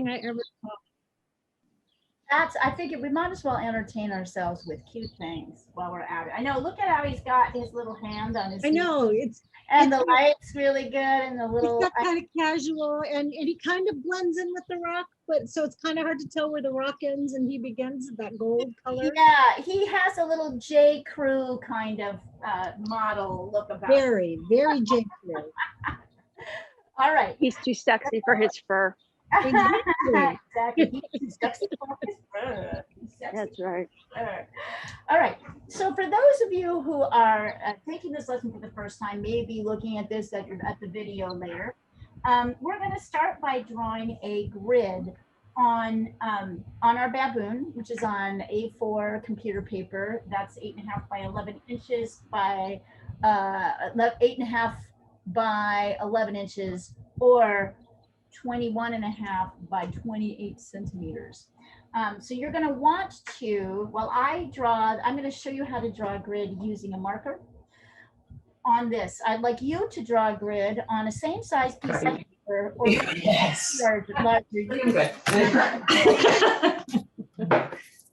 I ever I figured we might as well entertain ourselves with cute things while we're at it. I know, look at how he's got his little hand on his I knee. know And it's the light's really good and the it's little got kind of casual and he kind of blends in with the rock, but so it's kind of hard to tell where the rock ends and he begins, that gold color. yeah, he has a little J. Crew kind of model look about him. Very, very J. Crew. All right. He's too sexy for his fur. Exactly. Exactly. He's sexy for his fur. He's sexy That's right. for his fur. All right. So for those of you who are taking this lesson for the first time, maybe looking at this at the video later, we're going to start by drawing a grid on our Baboon, which is on A4 computer paper. That's 8.5 by 11 inches by 8.5 by 11 inches, or 21.5 by 28 centimeters. So you're going to want to, while I'm going to show you how to draw a grid using a marker on this. I'd like you to draw a grid on a same size piece of paper, or Yes. larger.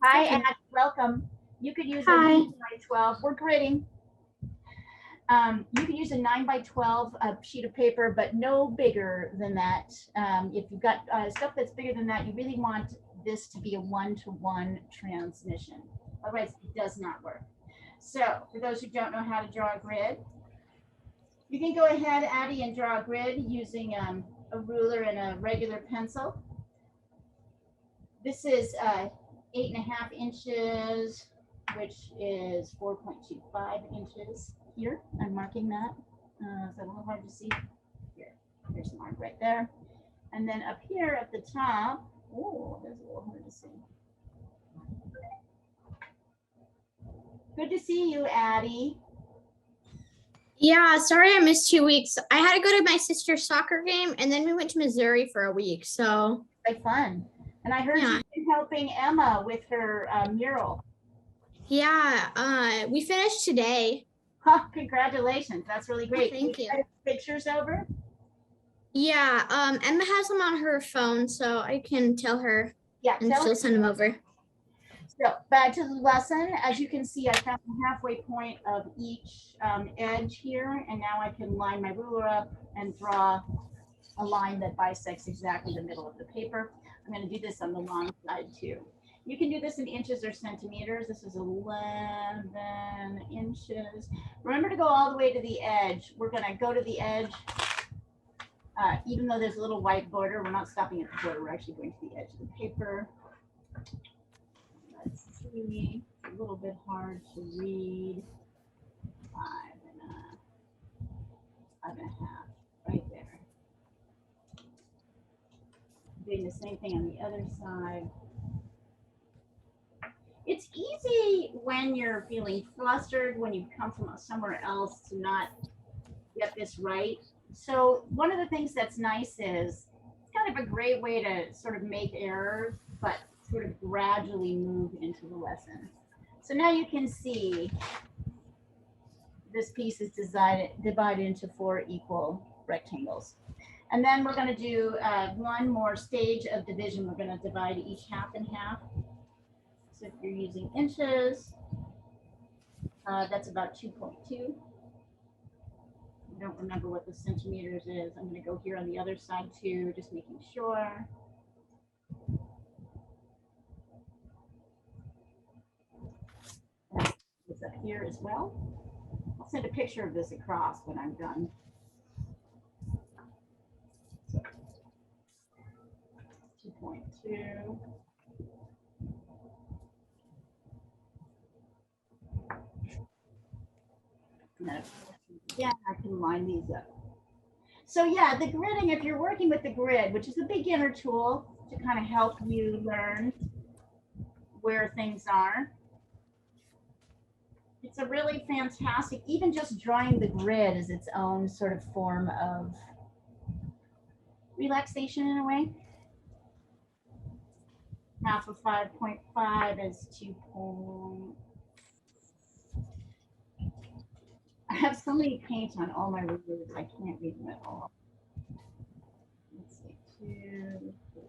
Hi, and welcome. You could use a 9 by 12. We're gridding. You can use a 9 by 12 sheet of paper, but no bigger than that. If you've got stuff that's bigger than that, you really want this to be a 1-to-1 transmission. Otherwise, it does not work. So for those who don't know how to draw a grid, you can go ahead, Addie, and draw a grid using a ruler and a regular pencil. This is 8.5 inches, which is 4.25 inches. Here, I'm marking that. Is that a little hard to see? Here, there's a mark right there. And then up here at the top, oh, that's a little hard to see. Good to see you, Addie. Yeah, sorry I missed 2 weeks. I had to go to my sister's soccer game, and then we went to Missouri for a week. So Like fun. And I heard you've been helping Emma with her mural. Yeah, we finished today. Huh, congratulations. That's really great. Thank you. Pictures over? Yeah, Emma has them on her phone, so I can tell her Yeah, and she'll send them over. So back to the lesson. As you can see, I found the halfway point of each edge here, and now I can line my ruler up and draw a line that bisects exactly the middle of the paper. I'm going to do this on the long side too. You can do this in inches or centimeters. This is 11 inches. Remember to go all the way to the edge. We're going to go to the edge. Even though there's a little white border, we're not stopping at the border. We're actually going to the edge of the paper. Let's see. It's a little bit hard to read. 5.5 right there. Doing the same thing on the other side. It's easy when you're feeling flustered, when you come from somewhere else, to not get this right. So one of the things that's nice is it's kind of a great way to sort of make errors, but sort of gradually move into the lesson. So now you can see this piece is divided into 4 equal rectangles. And then we're going to do one more stage of division. We're going to divide each half in half. So if you're using inches, that's about 2.2. I don't remember what the centimeters is. I'm going to go here on the other side too, just making sure. It's up here as well. I'll send a picture of this across when I'm done. So, 2.2. Yeah, I can line these up. So yeah, the gridding, if you're working with the grid, which is a beginner tool to kind of help you learn where things are, it's a really fantastic, even just drawing the grid is its own sort of form of relaxation in a way. Half of 5.5 is 2. I have so many paint on all my rulers, I can't read them at all. Let's see, 2, 3.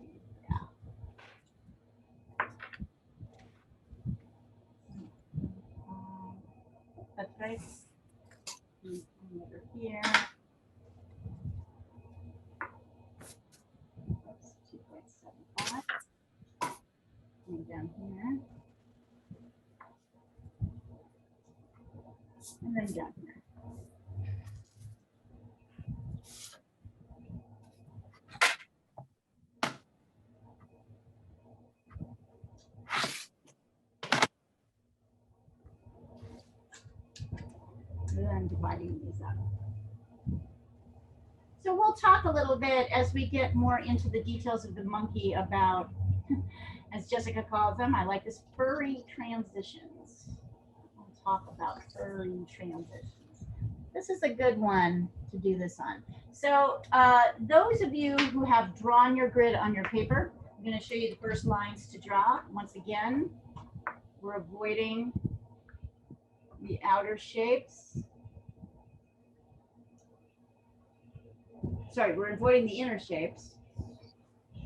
sides. And over here. Oops, 2.75. And down here. And then down here. And then dividing these up. So we'll talk a little bit as we get more into the details of the monkey about, as Jessica calls them, I like this furry transitions. We'll talk about furry transitions. This is a good one to do this on. So those of you who have drawn your grid on your paper, I'm going to show you the first lines to draw. Once again, we're avoiding the outer shapes. Sorry, we're avoiding the inner shapes.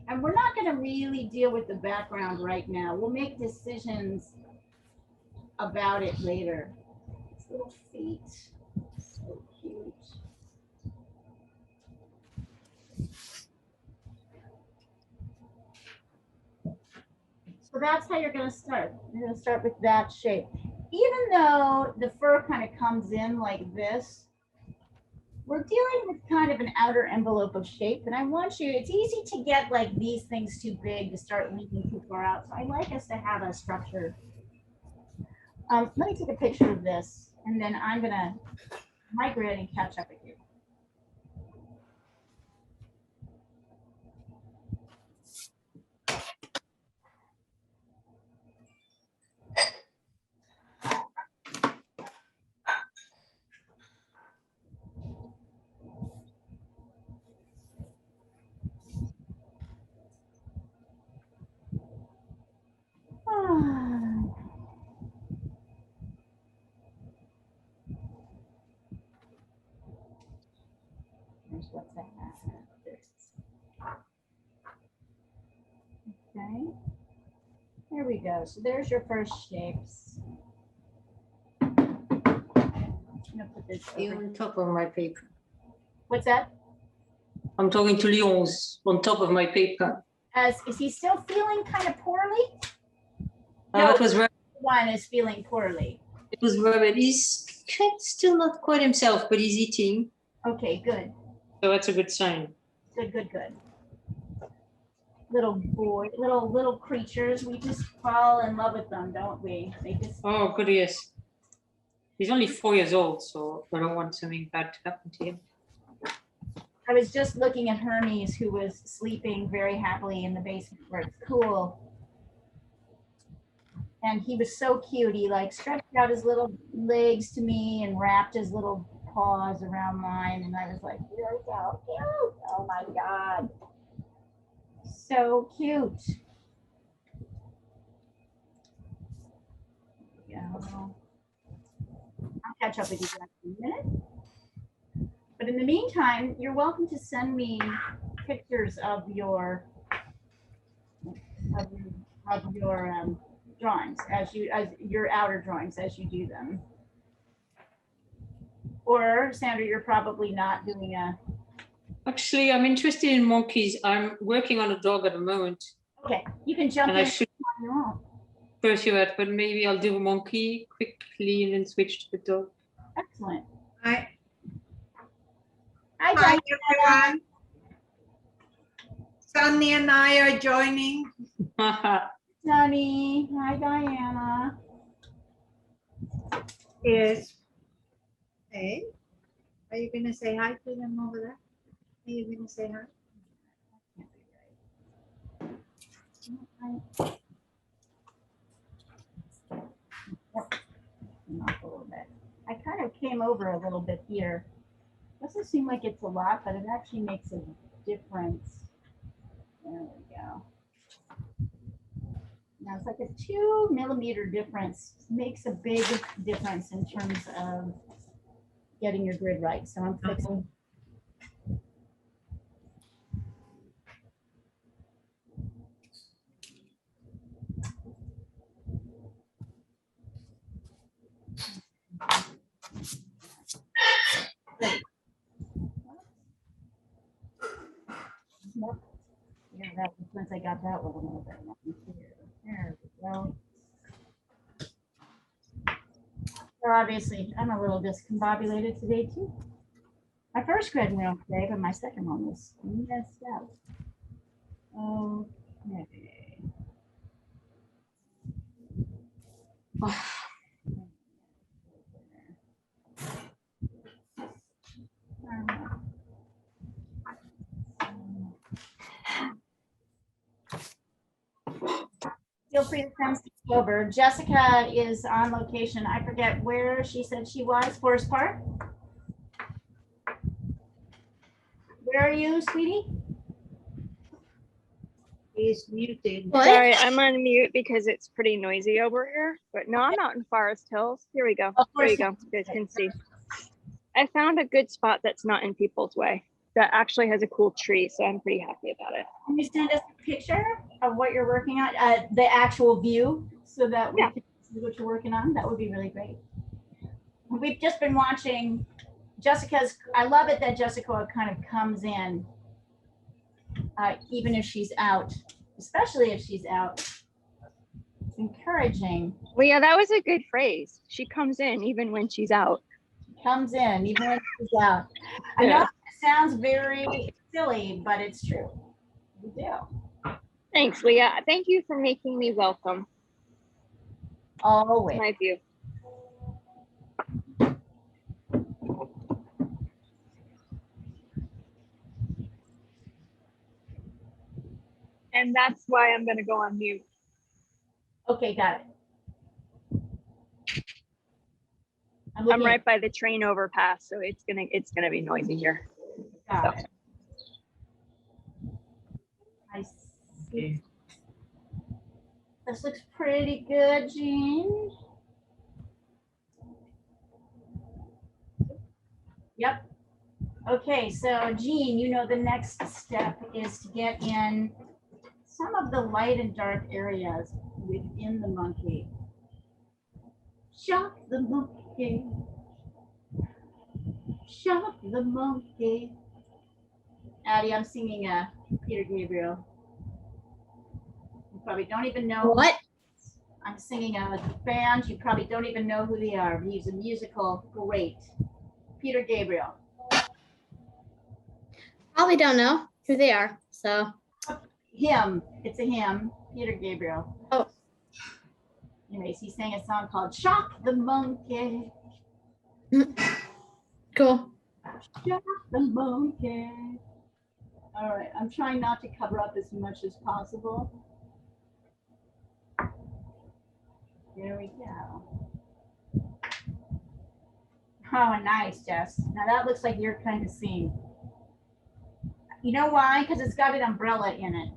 And we're not going to really deal with the background right now. We'll make decisions about it later. These little feet, so cute. So that's how you're going to start. You're going to start with that shape. Even though the fur kind of comes in like this, we're dealing with kind of an outer envelope of shape. And I want you, it's easy to get like these things too big to start leaking too far out. So I like us to have a structure. Let me take a picture of this and then I'm going to migrate and catch up with you. Here's what's that. Okay. There we go. So there's your first shapes. I'm gonna put this over. On top of my paper. What's that? I'm talking to Leon's on top of my paper. Is he still feeling kind of poorly? That was right. One is feeling poorly. It was rabbit. He's still not quite himself, but he's eating. Okay, good. So that's a good sign. Good, good, good. Little boy, little creatures. We just fall in love with them, don't we? They just. Oh, good, yes. He's only 4 years old, so I don't want something bad to happen to him. I was just looking at Hermes, who was sleeping very happily in the basement where it's cool. And he was so cute. He like stretched out his little legs to me and wrapped his little paws around mine. And I was like, you're so cute. Oh my God. So cute. Yeah. I'll catch up with you guys in a minute. But in the meantime, you're welcome to send me pictures of your drawings as your outer drawings as you do them. Or Sandra, you're probably not doing a. Actually, I'm interested in monkeys. I'm working on a dog at the moment. Okay, you can jump And in I should if you want. pursue it, but maybe I'll do a monkey quickly and then switch to the dog. Excellent. Hi, Hi, hi Diana. everyone. Sunny and I are joining. Sunny. Hi, Diana. Yes. Hey, are you gonna say hi to them over there? Are you gonna say hi? Up a little bit. I kind of came over a little bit here. Doesn't seem like it's a lot, but it actually makes a difference. There we go. Now it's like a 2 millimeter difference. Makes a big difference in terms of getting your grid right. So I'm fixing. that once I got that one a little bit more here. There we go. So obviously, I'm a little discombobulated today too. My first grid went okay, but my second one was messed up. Okay. Feel free to send stuff over. Jessica is on location. I forget where she said she was. Forest Park. Where are you, sweetie? He's muted. What? Sorry, I'm on mute because it's pretty noisy over here. But no, I'm out in Forest Hills. Here we go. Of There you course. go. You guys can see. I found a good spot that's not in people's way. That actually has a cool tree, so I'm pretty happy about it. Can you send us a picture of what you're working on, the actual view, so that we Yeah. can see what you're working on? That would be really great. We've just been watching Jessica's. I love it that Jessica kind of comes in, even if she's out, especially if she's out. It's encouraging. Well, yeah, that was a good phrase. She comes in even when she's out. Comes in even when she's out. I know Yeah. it sounds very silly, but it's true. We do. Thanks, Leah. Thank you for making me welcome. Always. My view. And that's why I'm going to go on mute. Okay, got it. I'm I'm looking right by the train overpass, so it's gonna be noisy here. Got it. I see. This looks pretty good, Jean. Yep. Okay, so Jean, you know the next step is to get in some of the light and dark areas within the monkey. Shock the monkey. Shock the monkey. Addie, I'm singing Peter Gabriel. You probably don't even know. What? I'm singing a band. You probably don't even know who they are. He's a musical great. Peter Gabriel. Probably don't know who they are. So Him. It's a hymn. Peter Gabriel. Oh. Anyways, he sang a song called Shock the Monkey. cool. Shock the monkey. All right. I'm trying not to cover up as much as possible. There we go. Oh, nice, Jess. Now that looks like your kind of scene. You know why? Because it's got an umbrella in it.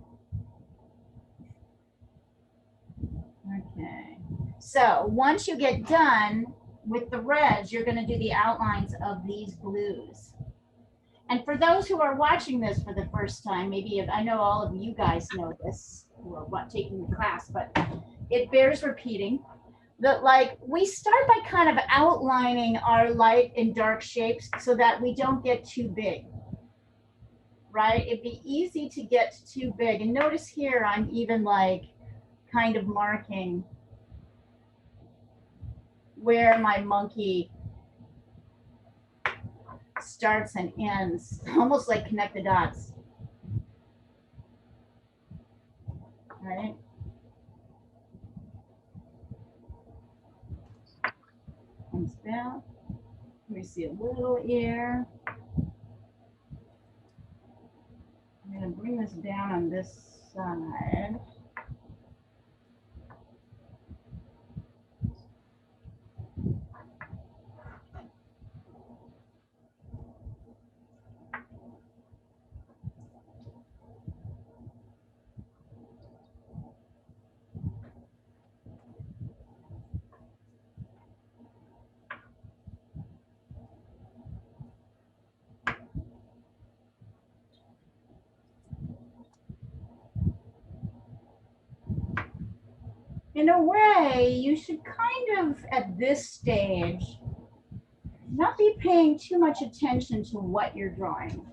Okay. So once you get done with the reds, you're going to do the outlines of these blues. And for those who are watching this for the first time, maybe I know all of you guys know this who are taking the class, but it bears repeating that like we start by kind of outlining our light and dark shapes so that we don't get too big, right? It'd be easy to get too big. And notice here, I'm even like kind of marking where my monkey starts and ends, almost like connect the dots, right? Comes down. Let me see a little ear. I'm going to bring this down on this side. In a way, you should kind of, at this stage, not be paying too much attention to what you're drawing.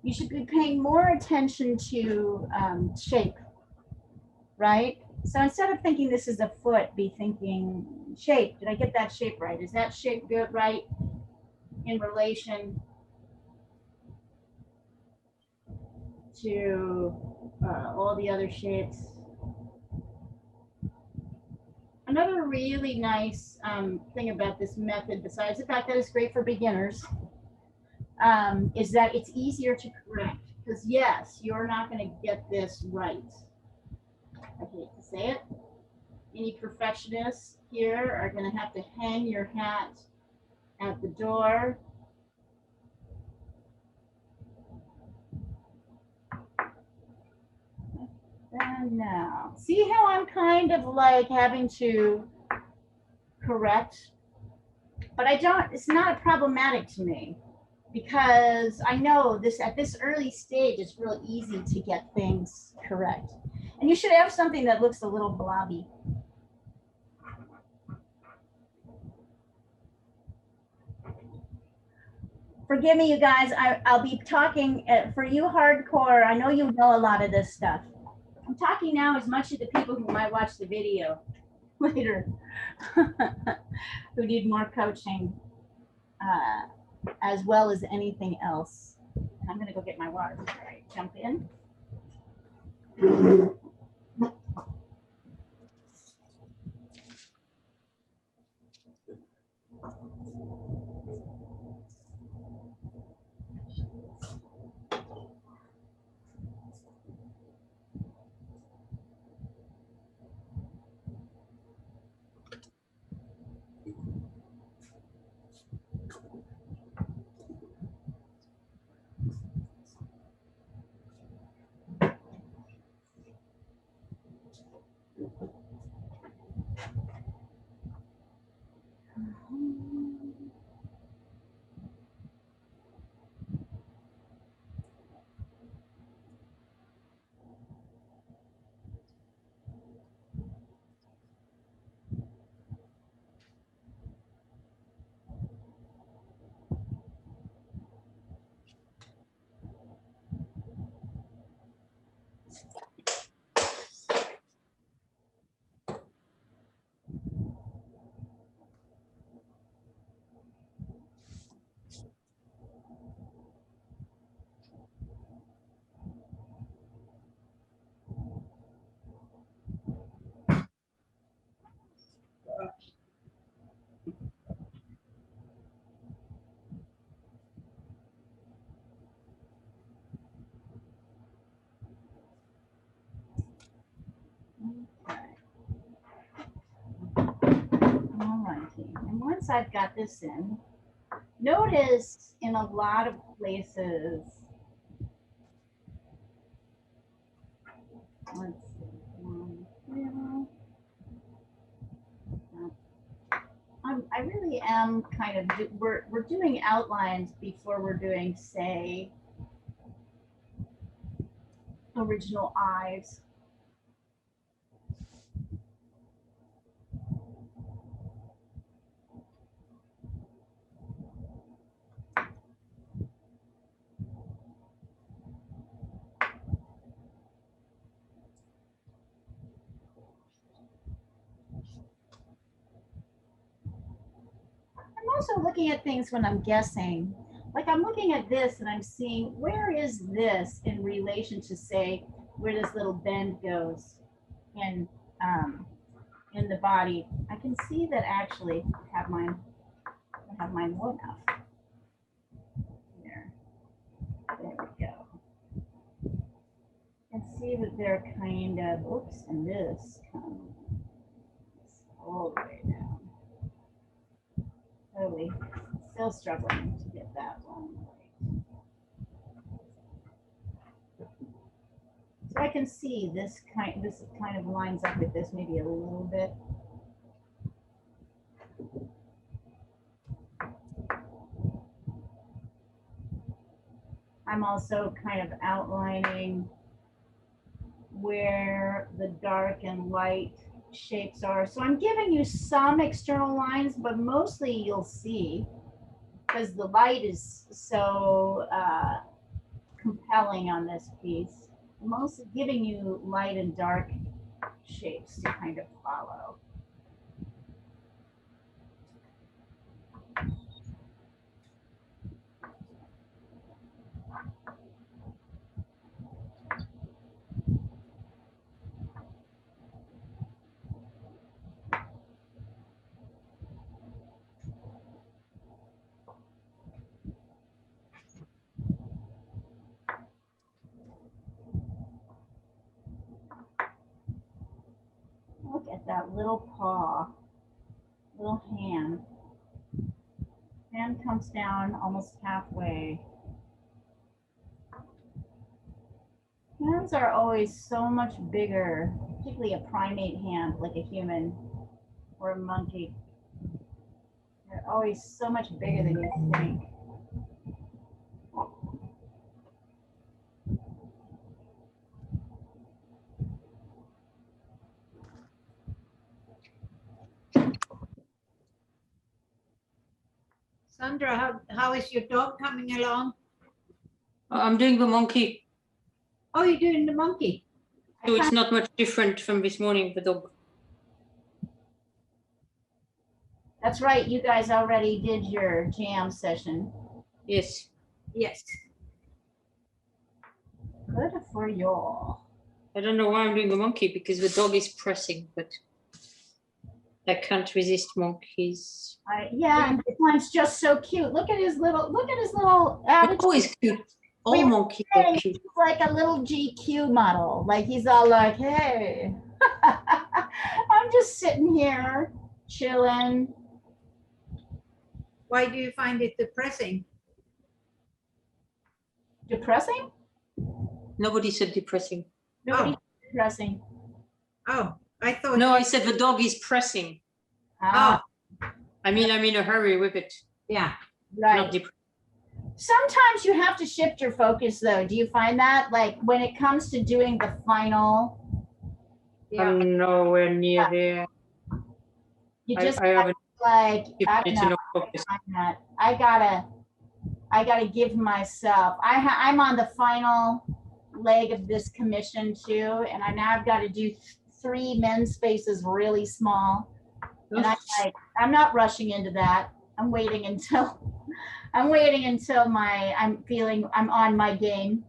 you should be paying more attention to shape, right? So instead of thinking this is a foot, be thinking shape. Did I get that shape right? Is that shape good, right? In relation to all the other shapes. Another really nice thing about this method, besides the fact that it's great for beginners, is that it's easier to correct. Because yes, you're not going to get this right. I hate to say it. Any perfectionists here are going to have to hang your hat at the door. And now, see how I'm kind of like having to correct? But I don't, it's not problematic to me because I know this at this early stage, it's real easy to get things correct. And you should have something that looks a little blobby. Forgive me, you guys. I'll be talking for you hardcore. I know you know a lot of this stuff. I'm talking now as much to the people who might watch the video later, who need more coaching, as well as anything else. And I'm going to go get my water before I jump in. And once I've got this in, notice in a lot of places, let's see, I really am kind of, we're doing outlines before we're doing, say, original eyes. I'm also looking at things when I'm guessing. Like I'm looking at this and I'm seeing where is this in relation to, say, where this little bend goes in the body. I can see that actually I have mine low enough. There we go. And see that they're kind of, oops, and this comes all the way down. Totally. Still struggling to get that one right. So I can see this kind of lines up with this maybe a little bit. I'm also kind of outlining where the dark and light shapes are. So I'm giving you some external lines, but mostly you'll see, because the light is so compelling on this piece. Mostly giving you light and dark shapes to kind of follow. Look at that little paw, little hand. Hand comes down almost halfway. Hands are always so much bigger, particularly a primate hand like a human or a monkey. They're always so much bigger than you think. Sandra, how is your dog coming along? I'm doing the monkey, Oh, you're doing the monkey. so it's not much different from this morning, the dog. That's right, you guys already did your jam session. Yes. Yes. Good for you. I don't know why I'm doing the monkey, because the dog is pressing, but I can't resist monkeys. Yeah, and this one's just so cute. Look at his little They're attitude. always cute. All We were monkeys are saying cute. he's like a little GQ model. Like he's all like, hey, I'm just sitting here chilling. Why do you find it depressing? Depressing? Nobody said depressing. Nobody's depressing. Oh, I thought. No, I said the dog is pressing. Ah, I mean, I'm in a hurry with it. Yeah. right. Not depressing. Sometimes you have to shift your focus though. Do you find that? Like when it comes to doing the final, Yeah. I'm nowhere near there. you just I haven't like, I don't given it know. enough focus. I'm not. I gotta give myself. I'm on the final leg of this commission too, and I've got to do 3 men's spaces really small. And I'm not rushing into that. I'm waiting until I'm feeling I'm on my game.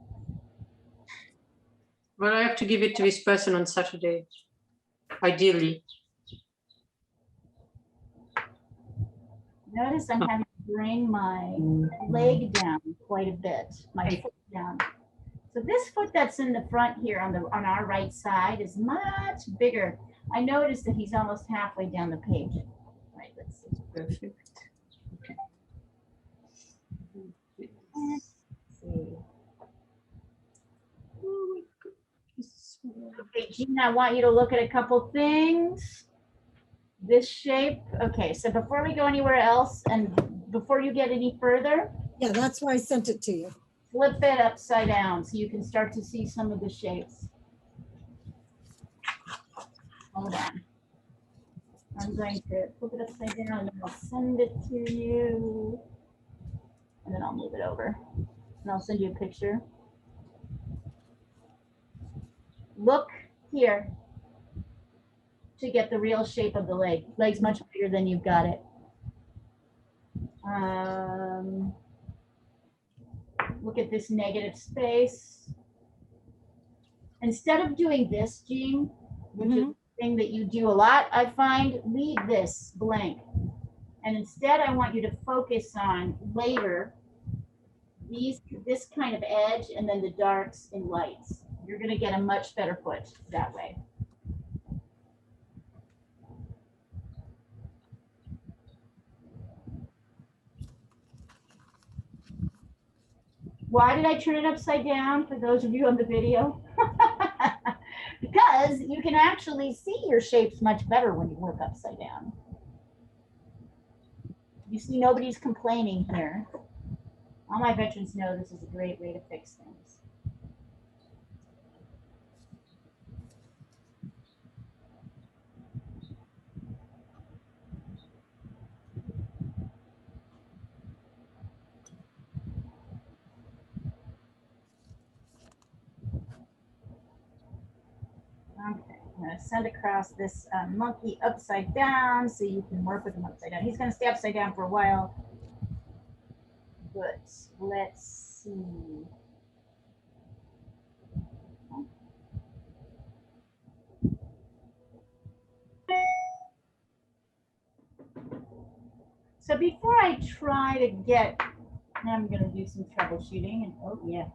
But I have to give it to this person on Saturday, ideally. Notice I'm having to bring my leg down quite a bit, my foot down. So this foot that's in the front here on our right side is much bigger. I noticed that he's almost halfway down the page. Right, let's see. Perfect. Okay. Let's see. Okay, Gina, I want you to look at a couple things. This shape. Okay, so before we go anywhere else and before you get any further, Yeah, that's why I sent it to you. flip it upside down so you can start to see some of the shapes. Hold on. I'm going to flip it upside down and then I'll send it to you. And then I'll move it over. And I'll send you a picture. Look here to get the real shape of the leg. Leg's much bigger than you've got it. Look at this negative space. Instead of doing this, Jean, which is the thing that you do a lot, I find, leave this blank. And instead, I want you to focus on later this kind of edge and then the darks and lights. You're going to get a much better foot that way. Why did I turn it upside down for those of you on the video? Because you can actually see your shapes much better when you work upside down. You see, nobody's complaining here. All my veterans know this is a great way to fix things. Okay, I'm gonna send across this monkey upside down so you can work with him upside down. He's gonna stay upside down for a while. But let's see. So before I try to get, I'm gonna do some troubleshooting and oh yeah.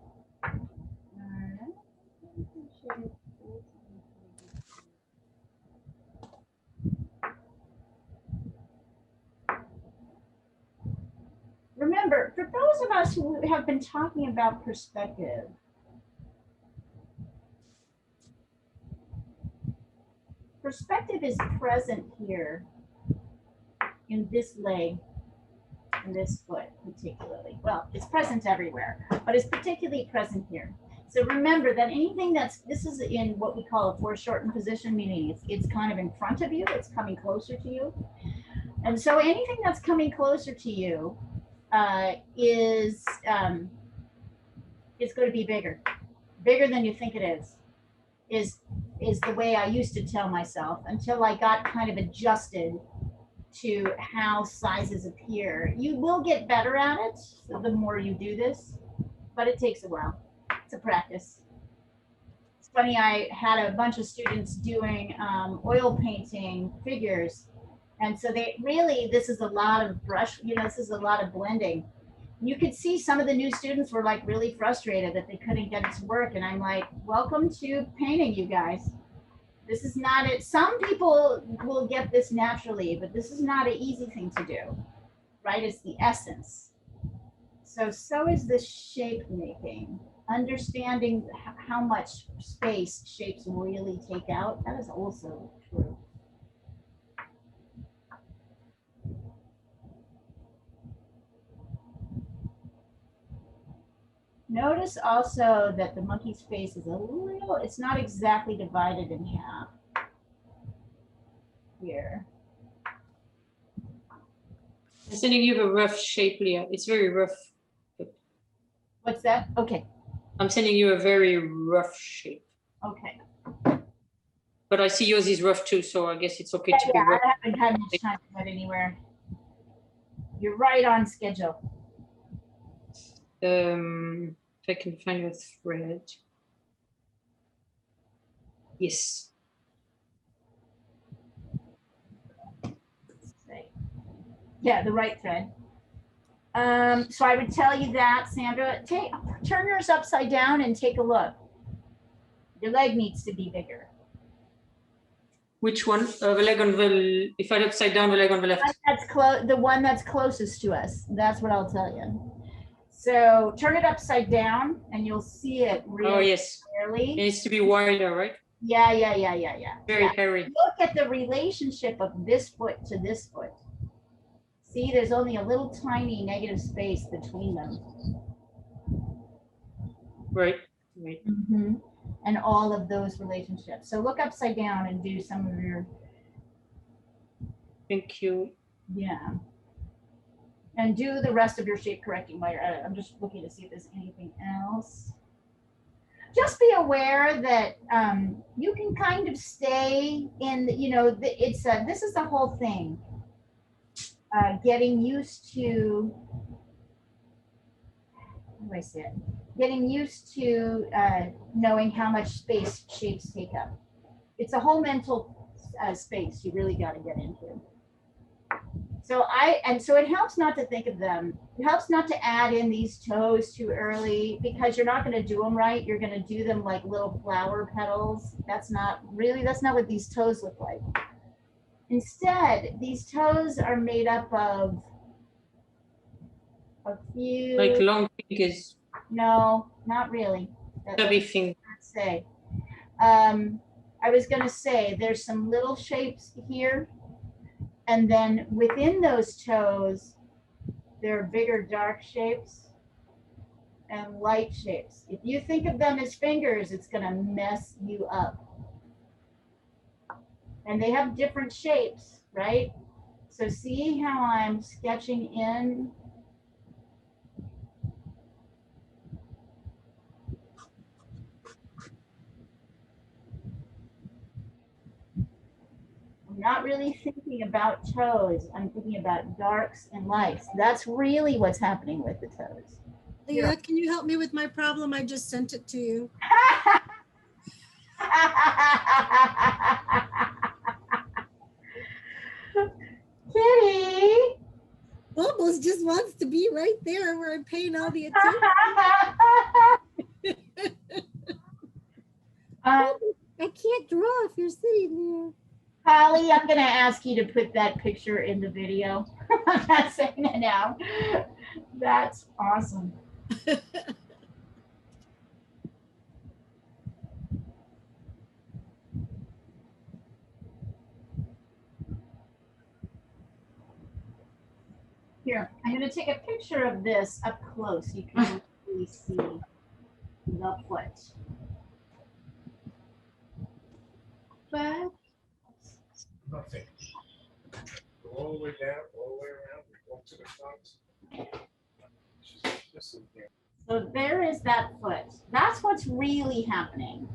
Remember, for those of us who have been talking about perspective, perspective is present here in this leg and this foot particularly. Well, it's present everywhere, but it's particularly present here. So remember that anything this is in what we call a foreshortened position, meaning it's kind of in front of you, it's coming closer to you. And so anything that's coming closer to you is going to be bigger than you think it is the way I used to tell myself until I got kind of adjusted to how sizes appear. You will get better at it the more you do this, but it takes a while. It's a practice. It's funny, I had a bunch of students doing oil painting figures. And so this is a lot of brush, this is a lot of blending. You could see some of the new students were like really frustrated that they couldn't get it to work. And I'm like, welcome to painting, you guys. This is not it. Some people will get this naturally, but this is not an easy thing to do, right? It's the essence. So is the shape making. Understanding how much space shapes really take out. That is also true. Notice also that the monkey's face is it's not exactly divided in half here. I'm sending you a rough shape, Leah. It's very rough. What's that? Okay. I'm sending you a very rough shape. Okay. But I see yours is rough too, so I guess it's okay to be rough. I haven't had much time to put anywhere. You're right on schedule. If I can find your thread. Yes. Yeah, the right thread. So I would tell you that, Sandra, turn yours upside down and take a look. Your leg needs to be bigger. Which one? The leg on the, if I upside down, the leg on the left. The one that's closest to us. That's what I'll tell you. So turn it upside down and you'll see it really clearly. It needs to be wider, right? Yeah. Very hairy. Look at the relationship of this foot to this foot. See, there's only a little tiny negative space between them. Right. Mm-hmm. And all of those relationships. So look upside down and do some of your. Thank you. Yeah. And do the rest of your shape correcting while you're at it. I'm just looking to see if there's anything else. Just be aware that you can kind of stay in, this is the whole thing. Getting used to, how do I say it? Getting used to knowing how much space shapes take up. It's a whole mental space you really got to get into. So it helps not to think of them. It helps not to add in these toes too early because you're not going to do them right. You're going to do them like little flower petals. That's not what these toes look like. Instead, these toes are made up of a few. Like long fingers. No, not really. Stubby fingers. Say. I was going to say there's some little shapes here. And then within those toes, there are bigger dark shapes and light shapes. If you think of them as fingers, it's going to mess you up. And they have different shapes, right? So see how I'm sketching in? not really thinking about toes. I'm thinking about darks and lights. That's really what's happening with the toes. Leah, can you help me with my problem? I just sent it to you. Kitty. Bubbles just wants to be right there where I'm paying all the attention. I can't draw if you're sitting Holly, I'm going to ask you to put that picture in the video. I'm not saying it now. That's awesome. there. Here, I'm going to take a picture of this up close. You can really see the foot. But Nothing. Go all the way down, all the way around, we go to the front. Just in here. so there is that foot. That's what's really happening.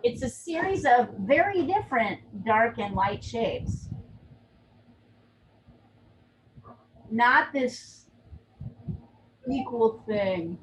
It's a series of very different dark and light shapes. Not this equal thing.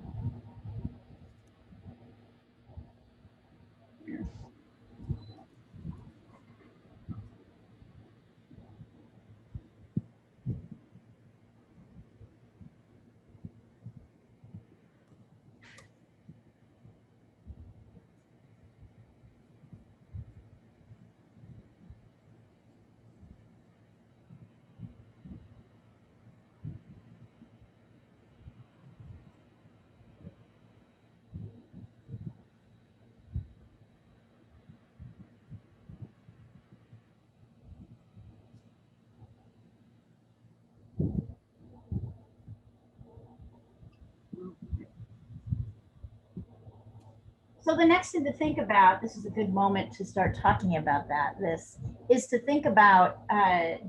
So the next thing to think about, this is a good moment to start talking about that, this is to think about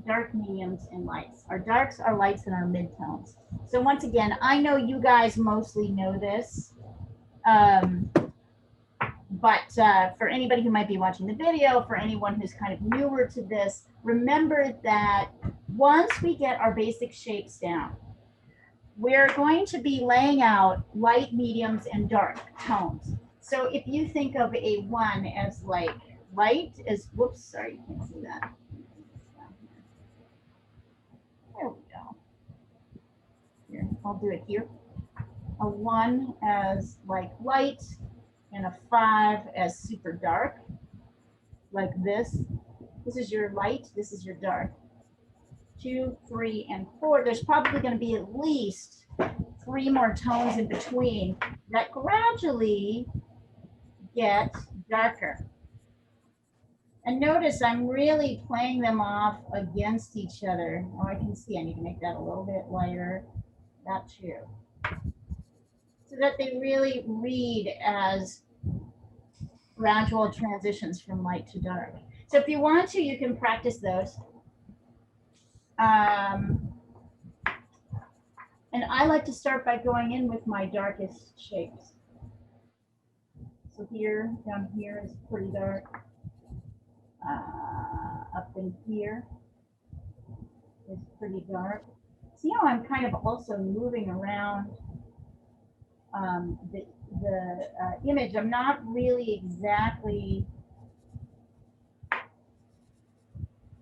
dark, mediums, and lights. Our darks, our lights, and our midtones. So once again, I know you guys mostly know this, but for anybody who might be watching the video, for anyone who's kind of newer to this, remember that once we get our basic shapes down, we're going to be laying out light, mediums, and dark tones. So if you think of a 1 as like light as, whoops, sorry, you can't see that. There we go. Here, I'll do it here. A 1 as like light and a 5 as super dark, like this. This is your light, this is your dark. 2, 3, and 4. There's probably going to be at least 3 more tones in between that gradually get darker. And notice I'm really playing them off against each other. Oh, I can see I need to make that a little bit lighter. That too. So that they really read as gradual transitions from light to dark. So if you want to, you can practice those. And I like to start by going in with my darkest shapes. So here, down here is pretty dark. Up in here is pretty dark. See how I'm kind of also moving around the image. I'm not really exactly.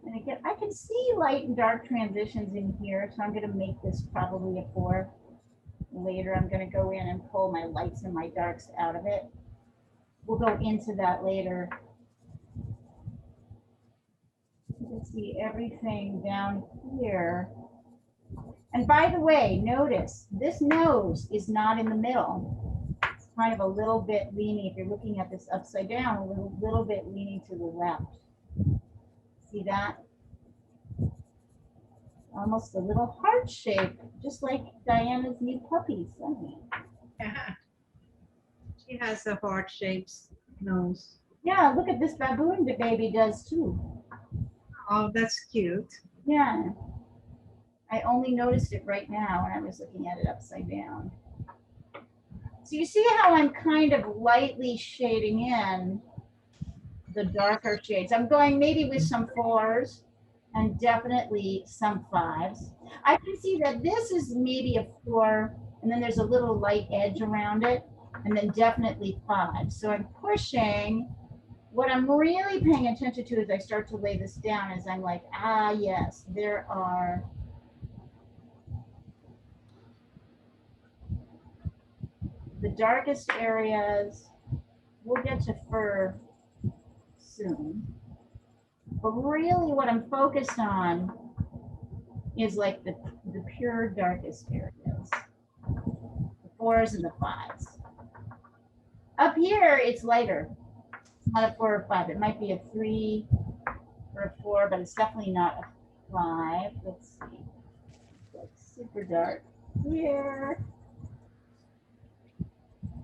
And again, I can see light and dark transitions in here, so I'm going to make this probably a 4. Later, I'm going to go in and pull my lights and my darks out of it. We'll go into that later. You can see everything down here. And by the way, notice this nose is not in the middle. It's kind of a little bit leaning, if you're looking at this upside down, a little bit leaning to the left. See that? Almost a little heart shape, just like Diana's new puppy, Sunny. Yeah. She has a heart-shaped nose. Yeah, look at this baboon the baby does too. Oh, that's cute. Yeah. I only noticed it right now when I was looking at it upside down. So you see how I'm kind of lightly shading in the darker shades. I'm going maybe with some 4s and definitely some 5s. I can see that this is maybe a 4, and then there's a little light edge around it, and then definitely 5. So I'm pushing. What I'm really paying attention to as I start to lay this down is I'm like, ah, yes, there are the darkest areas. We'll get to fur soon. But really what I'm focused on is like the pure darkest areas, the 4s and the 5s. Up here, it's lighter. It's not a 4 or 5. It might be a 3 or a 4, but it's definitely not a 5. Let's see. It's like super dark here.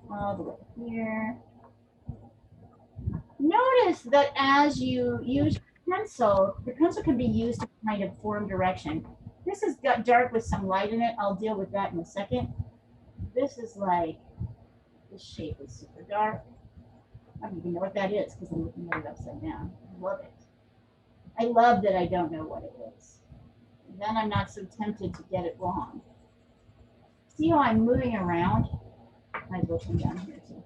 All the way here. Notice that as you use your pencil can be used to kind of form direction. This is dark with some light in it. I'll deal with that in a second. This is like, this shape is super dark. I don't even know what that is because I'm looking at it upside down. I love it. I love that I don't know what it is. And then I'm not so tempted to get it wrong. See how I'm moving around? I might go come down here too.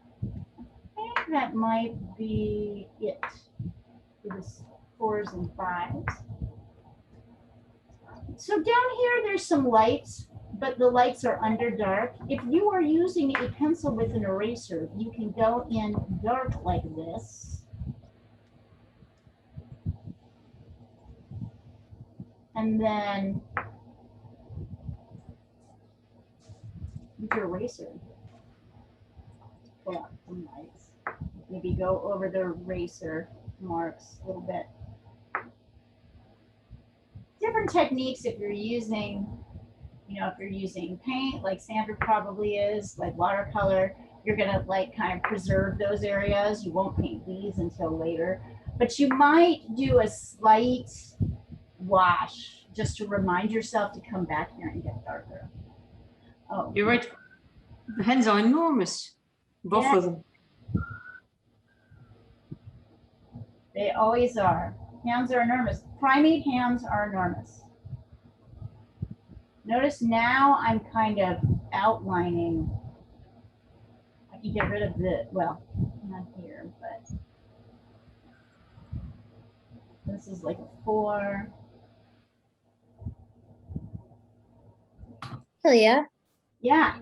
I think that might be it for the 4s and 5s. So down here, there's some lights, but the lights are under dark. If you are using a pencil with an eraser, you can go in dark like this. And then with your eraser, pull out some lights. Maybe go over the eraser marks a little bit. Different techniques if you're using, if you're using paint, like Sandra probably is, like watercolor, you're gonna like kind of preserve those areas. You won't paint these until later, but you might do a slight wash just to remind yourself to come back here and get darker. Oh, You're right. The hands are enormous, both Yes. of them. They always are. Hands are enormous. Primate hands are enormous. Notice now I'm kind of outlining. I can get rid of the, well, not here, but this is like a 4. Leah, Yeah.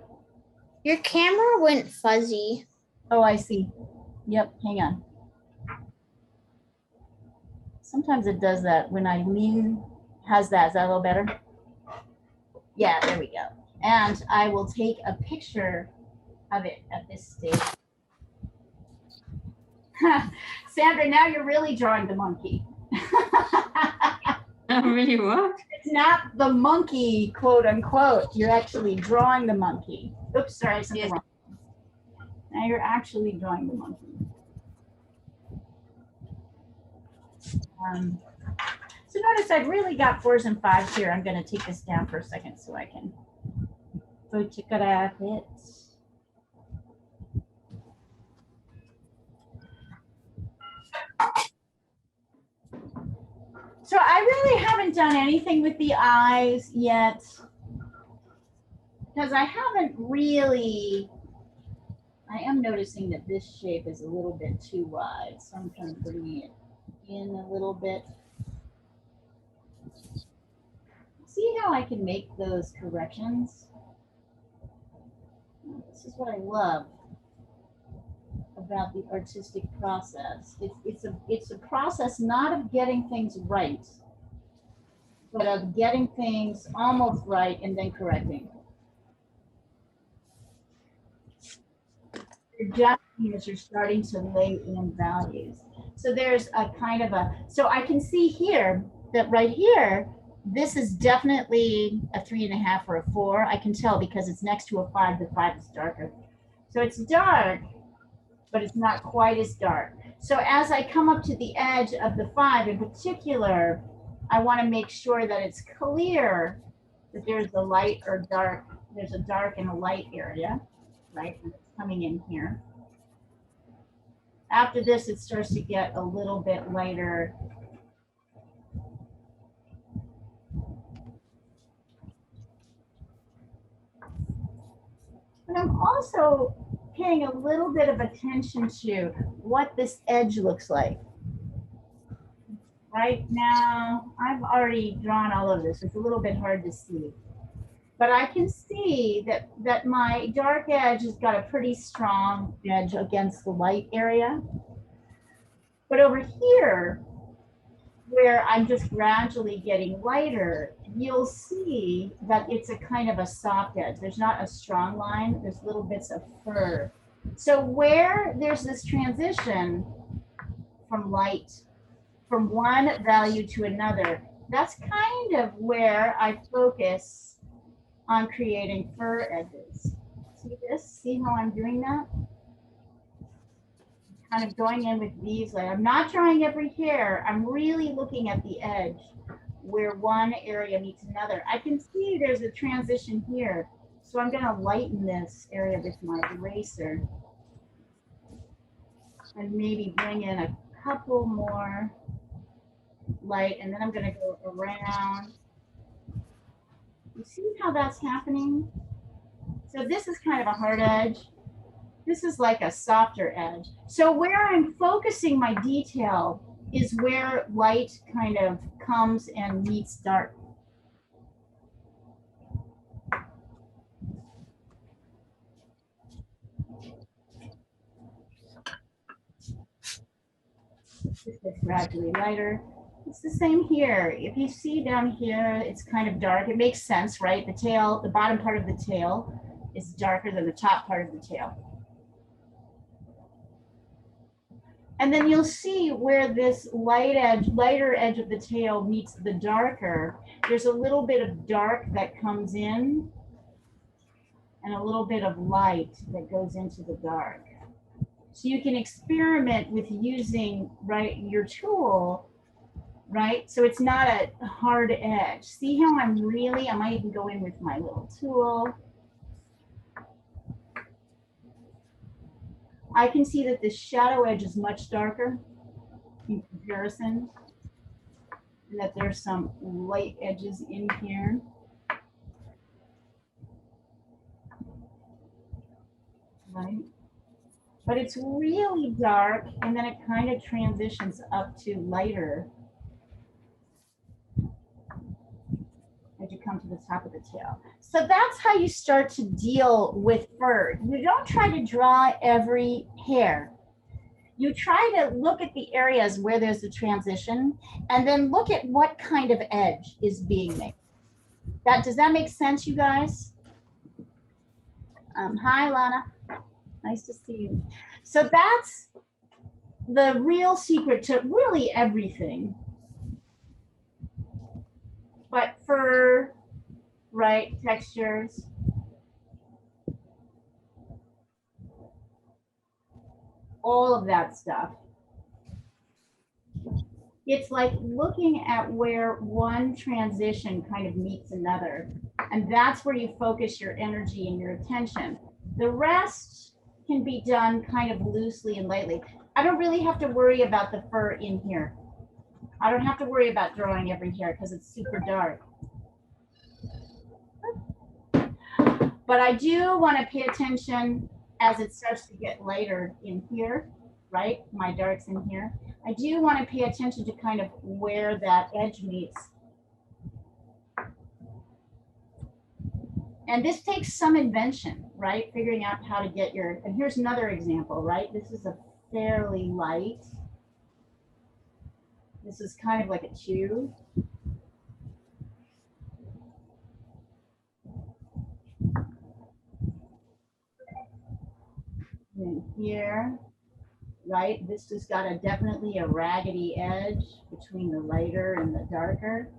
your camera went fuzzy. Oh, I see. Yep, hang on. Sometimes it does that when I lean. How's that? Is that a little better? Yeah, there we go. And I will take a picture of it at this stage. Sandra, now you're really drawing the monkey. Really what? It's not the monkey, quote unquote. You're actually drawing the monkey. Oops, sorry, I said the wrong. Now you're actually drawing the monkey. So notice I've really got 4s and 5s here. I'm going to take this down for a second so I can photograph it. So I really haven't done anything with the eyes yet because I haven't really, I am noticing that this shape is a little bit too wide. So I'm kind of bringing it in a little bit. See how I can make those corrections? This is what I love about the artistic process. It's a process not of getting things right, but of getting things almost right and then correcting. You're adjusting as you're starting to lay in values. So there's a kind of a, so I can see here that right here, this is definitely a 3.5 or a 4. I can tell because it's next to a 5. The 5 is darker. So it's dark, but it's not quite as dark. So as I come up to the edge of the 5 in particular, I want to make sure that it's clear that there's a light or dark, there's a dark and a light area, right? And it's coming in here. After this, it starts to get a little bit lighter. But I'm also paying a little bit of attention to what this edge looks like. Right now, I've already drawn all of this. It's a little bit hard to see. But I can see that my dark edge has got a pretty strong edge against the light area. But over here, where I'm just gradually getting lighter, you'll see that it's a kind of a soft edge. There's not a strong line, there's little bits of fur. So where there's this transition from light, from one value to another, that's kind of where I focus on creating fur edges. See this? See how I'm doing that? Kind of going in with these, like I'm not drawing every hair. I'm really looking at the edge where one area meets another. I can see there's a transition here. So I'm gonna lighten this area with my eraser and maybe bring in a couple more light, and then I'm gonna go around. You see how that's happening? So this is kind of a hard edge. This is like a softer edge. So where I'm focusing my detail is where light kind of comes and meets dark. This gets gradually lighter. It's the same here. If you see down here, it's kind of dark. It makes sense, right? The tail, the bottom part of the tail is darker than the top part of the tail. And then you'll see where this lighter edge of the tail meets the darker. There's a little bit of dark that comes in and a little bit of light that goes into the dark. So you can experiment with using, right, your tool, right? So it's not a hard edge. See how I might even go in with my little tool. I can see that the shadow edge is much darker in comparison, and that there's some light edges in here. Right? But it's really dark, and then it kind of transitions up to lighter as you come to the top of the tail. So that's how you start to deal with fur. You don't try to draw every hair. You try to look at the areas where there's a transition, and then look at what kind of edge is being made. Does that make sense, you guys? Hi, Lana. Nice to see you. So that's the real secret to really everything. But fur, right, textures. All of that stuff. It's like looking at where one transition kind of meets another. And that's where you focus your energy and your attention. The rest can be done kind of loosely and lightly. I don't really have to worry about the fur in here. I don't have to worry about drawing every hair because it's super dark. But I do want to pay attention as it starts to get lighter in here, right? My dark's in here. I do want to pay attention to kind of where that edge meets. And this takes some invention, right? Figuring out how to get your, and here's another example, right? This is a fairly light. This is kind of like a tube. And here, right? This has got definitely a raggedy edge between the lighter and the darker.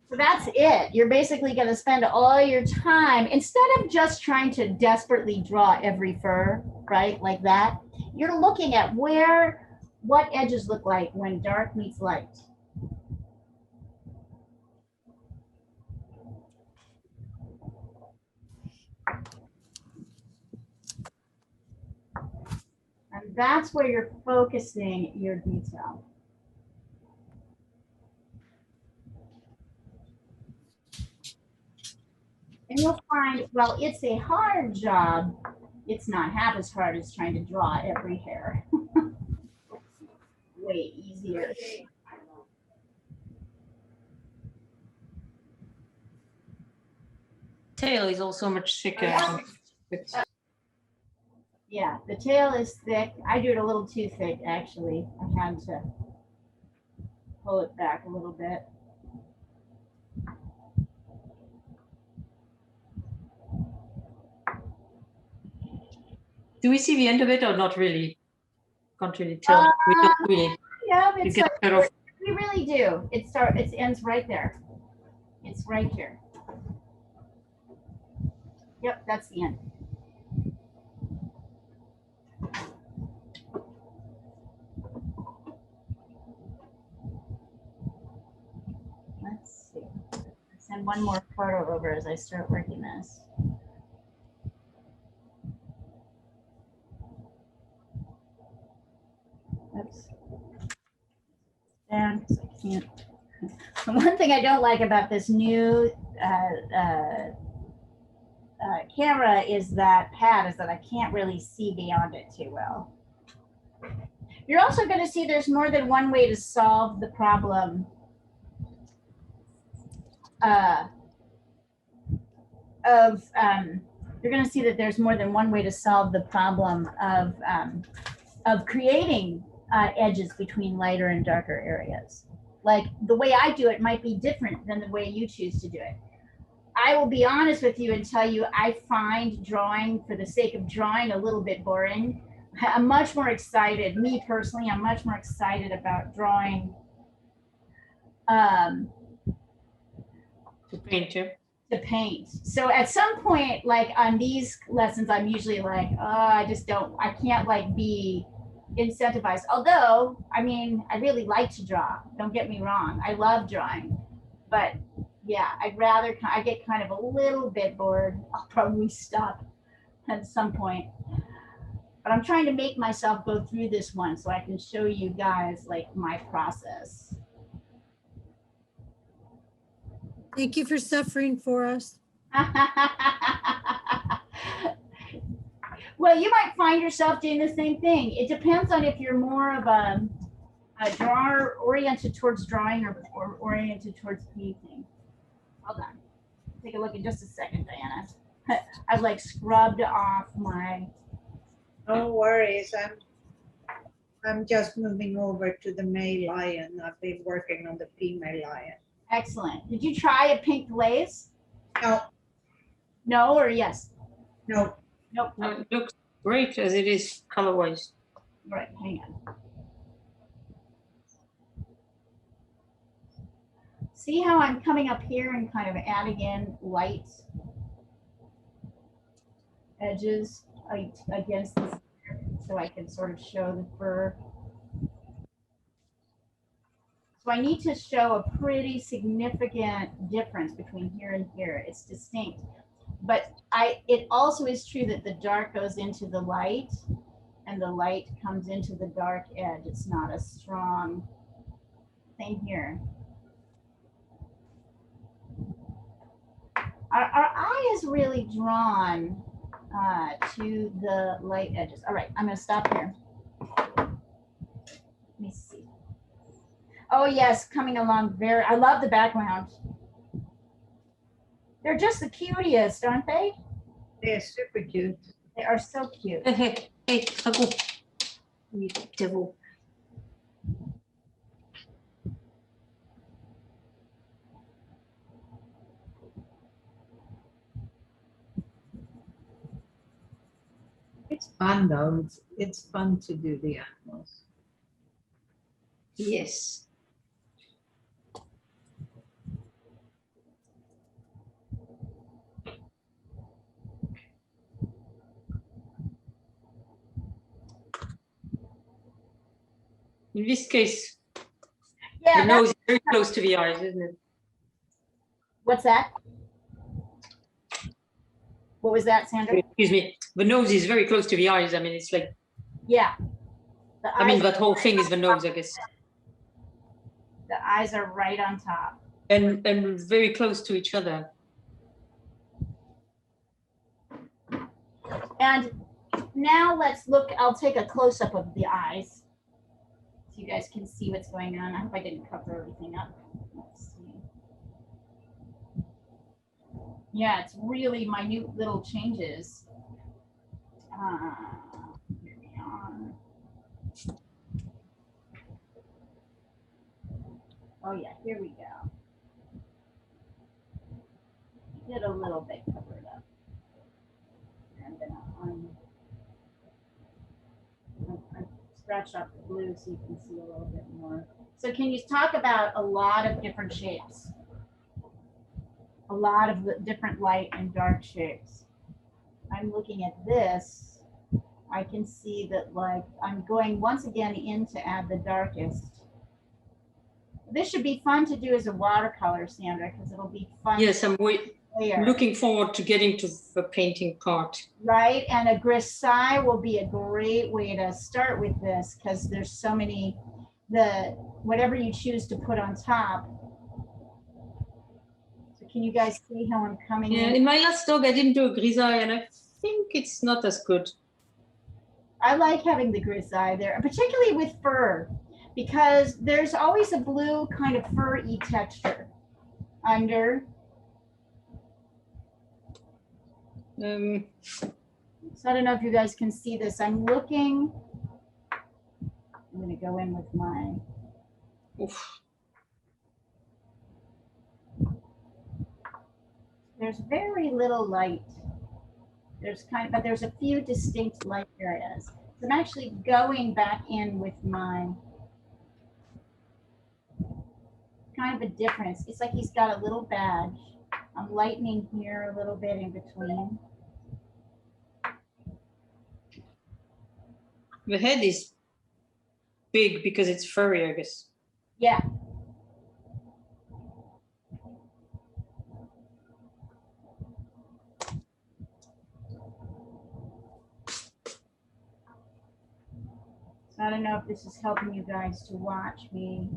So that's it. You're basically going to spend all your time, instead of just trying to desperately draw every fur, right? Like that, you're looking at what edges look like when dark meets light. that's where you're focusing your detail. And you'll find, well, it's a hard job. It's not half as hard as trying to draw every hair. Way easier. Tail is also much thicker. But Yeah, the tail is thick. I do it a little too thick, actually. I had to pull it back a little bit. do we see the end of it or not really? Can't really tell. We don't really. Yeah, You it's can like, cut off. we really do. It ends right there. It's right here. Yep, that's the end. Let's see. Send one more photo over as I start working this. Oops. Down because I can't. One thing I don't like about this new camera is that pad is that I can't really see beyond it too well. You're also going to see there's more than one way to solve the problem you're going to see that there's more than one way to solve the problem of creating edges between lighter and darker areas. Like the way I do it might be different than the way you choose to do it. I will be honest with you and tell you I find drawing for the sake of drawing a little bit boring. I'm much more excited, me personally, I'm much more excited about drawing To paint you. to paint. So at some point, like on these lessons, I'm usually like, I can't like be incentivized. Although, I mean, I really like to draw. Don't get me wrong. I love drawing. But yeah, I get kind of a little bit bored. I'll probably stop at some point. But I'm trying to make myself go through this one so I can show you guys like my process. Thank you for suffering for us. Well, you might find yourself doing the same thing. It depends on if you're more of a drawer oriented towards drawing or oriented towards painting. Hold on. Take a look in just a second, Diana. I've like scrubbed off my. No worries. I'm just moving over to the male lion. I've been working on the female lion. Excellent. Did you try a pink glaze? No, No or yes? no. Nope. No, it looks great as it is color-wise. Right, hang on. See how I'm coming up here and kind of adding in light edges against this so I can sort of show the fur. So I need to show a pretty significant difference between here and here. It's distinct. But it also is true that the dark goes into the light and the light comes into the dark edge. It's not a strong thing here. Our eye is really drawn to the light edges. All right, I'm going to stop here. Let me see. Oh yes, coming along I love the background. They're just the cutest, aren't they? They're super cute. They are so cute. Hey, Baboon. You devil. It's fun though. It's fun to do the animals. Yes. In this case, Yeah. the nose is very close to the eyes, isn't it? What's that? What was that, Sandra? Excuse me. The nose is very close to the eyes. I mean, it's like, Yeah. The I mean, eyes, that whole thing is the nose, I guess. the eyes are right on top. And very close to each other. And now let's look, I'll take a close-up of the eyes so you guys can see what's going on. I hope I didn't cover everything up. Let's see. Yeah, it's really minute little changes. Here we are. Oh yeah, here we go. Get a little bit covered up. I'm gonna scratch off the blue so you can see a little bit more. So can you talk about a lot of different shapes? A lot of different light and dark shapes. I'm looking at this. I can see that, like, I'm going once again in to add the darkest. This should be fun to do as a watercolor, Sandra, because it'll be fun. Yes, I'm layer. looking forward to getting to the painting part. Right, and a grisaille will be a great way to start with this because there's so many, whatever you choose to put on top. So can you guys see how I'm coming Yeah, in? in my last dog, I didn't do a grisaille, and I think it's not as good. I like having the grisaille there, particularly with fur, because there's always a blue kind of fur-y texture under. So I don't know if you guys can see this. I'm looking. I'm going to go in with mine. Oof. There's very little light. But there's a few distinct light areas. So I'm actually going back in with my kind of a difference. It's like he's got a little badge. I'm lightening here a little bit in between. The head is big because it's furry, I guess. Yeah. So I don't know if this is helping you guys to watch me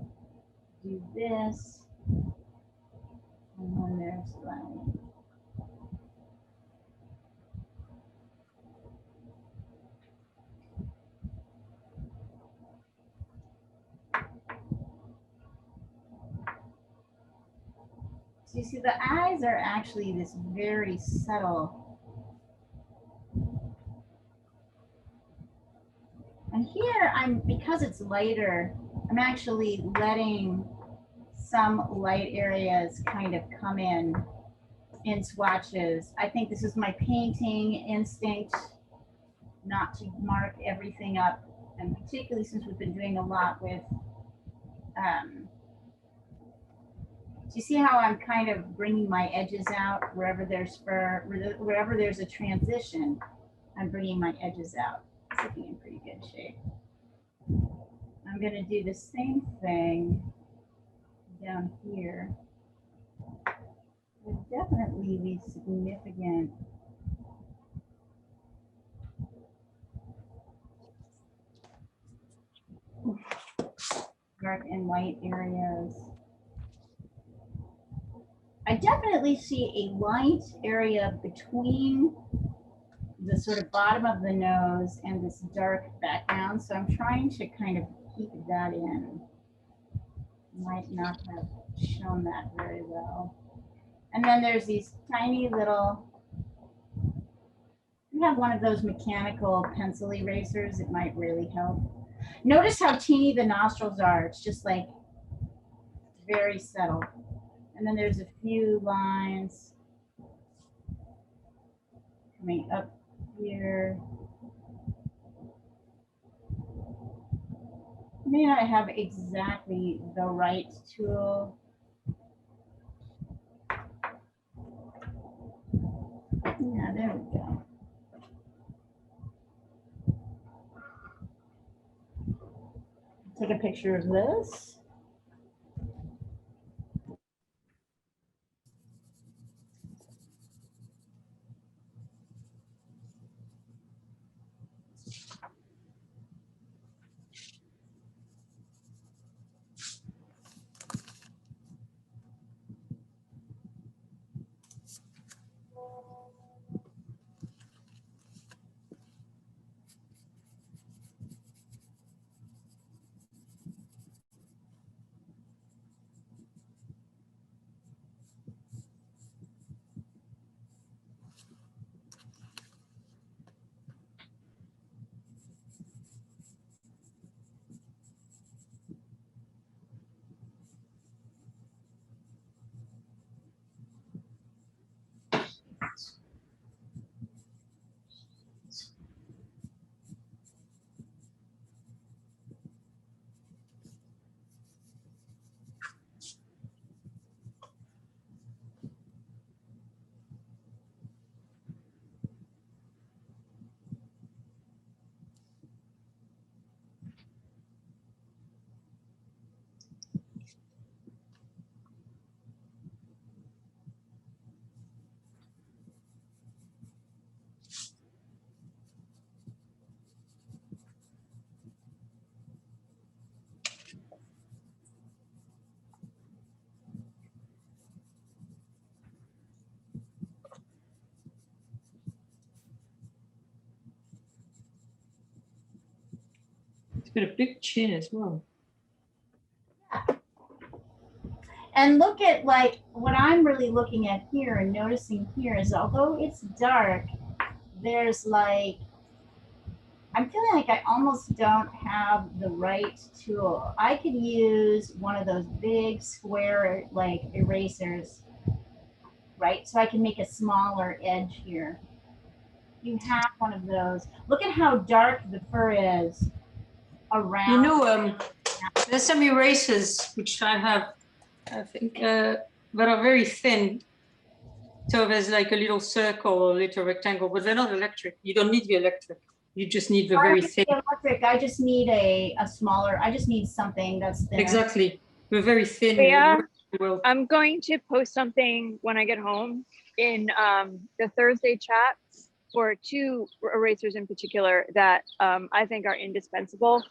do this. And then there's like. So you see the eyes are actually this very subtle. And here because it's lighter, I'm actually letting some light areas kind of come in swatches. I think this is my painting instinct, not to mark everything up. And particularly since we've been doing a lot with, do you see how I'm kind of bringing my edges out wherever there's fur, wherever there's a transition, I'm bringing my edges out. It's looking in pretty good shape. I'm going to do the same thing down here. There's definitely these significant dark and light areas. I definitely see a light area between the sort of bottom of the nose and this dark background. So I'm trying to kind of keep that in. Might not have shown that very well. And then there's these tiny little, you have one of those mechanical pencil erasers, it might really help. Notice how teeny the nostrils are. It's just like very subtle. And then there's a few lines coming up here. I may not have exactly the right tool. Yeah, there we go. Take a picture of this. It's got a big chin as well. And look at like what I'm really looking at here and noticing here is although it's dark, there's like, I'm feeling like I almost don't have the right tool. I could use one of those big square like erasers, right? So I can make a smaller edge here. You have one of those. Look at how dark the fur is around. You know, there's some erasers which I have, I think, that are very thin. So there's like a little circle or a little rectangle, but they're not electric. You don't need the electric. You just need the I very don't thin. need electric. I just need a smaller, I just need something that's thinner. Exactly. They're very thin. Yeah. Well, I'm going to post something when I get home in the Thursday chat for 2 erasers in particular that I think are indispensable.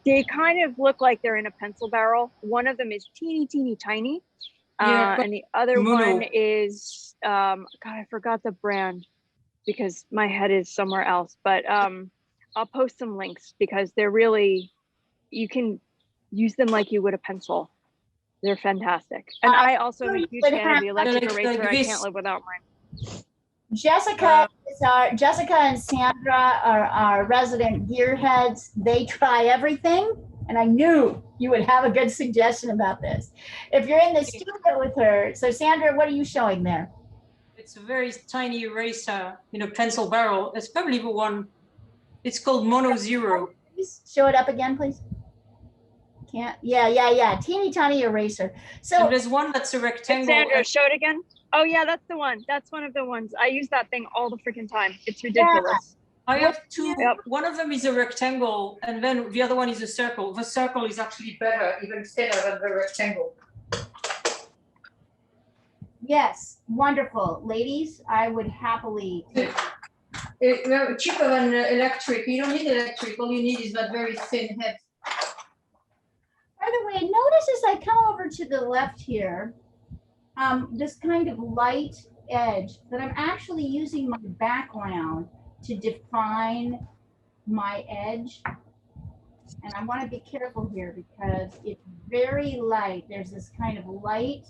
They kind of look like they're in a pencil barrel. One of them is teeny tiny. Yeah, And the other mono. one is, God, I forgot the brand because my head is somewhere else, but I'll post some links because they're really, you can use them like you would a pencil. They're fantastic. And I also am a huge fan of the electric eraser. I can't live without mine. Jessica and Sandra are our resident gearheads. They try everything, and I knew you would have a good suggestion about this. If you're in the studio with her, so Sandra, what are you showing there? It's a very tiny eraser in a pencil barrel. It's probably the one. It's called Mono Zero. Please show it up again, please. Can't. Yeah. Teeny tiny eraser. So and there's one that's a rectangle. Sandra, show it again. Oh yeah, that's the one. That's one of the ones. I use that thing all the freaking time. It's ridiculous. I have 2. Yep. One of them is a rectangle, and then the other one is a circle. The circle is actually better, even thinner than the rectangle. yes, wonderful, ladies. I would happily take It's cheaper than electric. You don't need electric. All you need is that very thin head. By the way, notice as I come over to the left here, this kind of light edge that I'm actually using my background to define my edge. And I want to be careful here because it's very light. There's this kind of light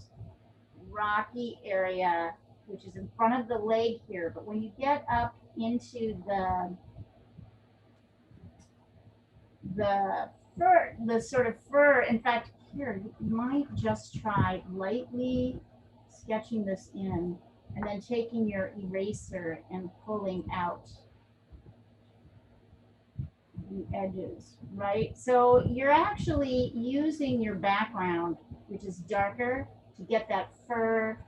rocky area, which is in front of the leg here. But when you get up into the fur, the sort of fur, in fact, here, you might just try lightly sketching this in and then taking your eraser and pulling out the edges, right? So you're actually using your background, which is darker, to get that fur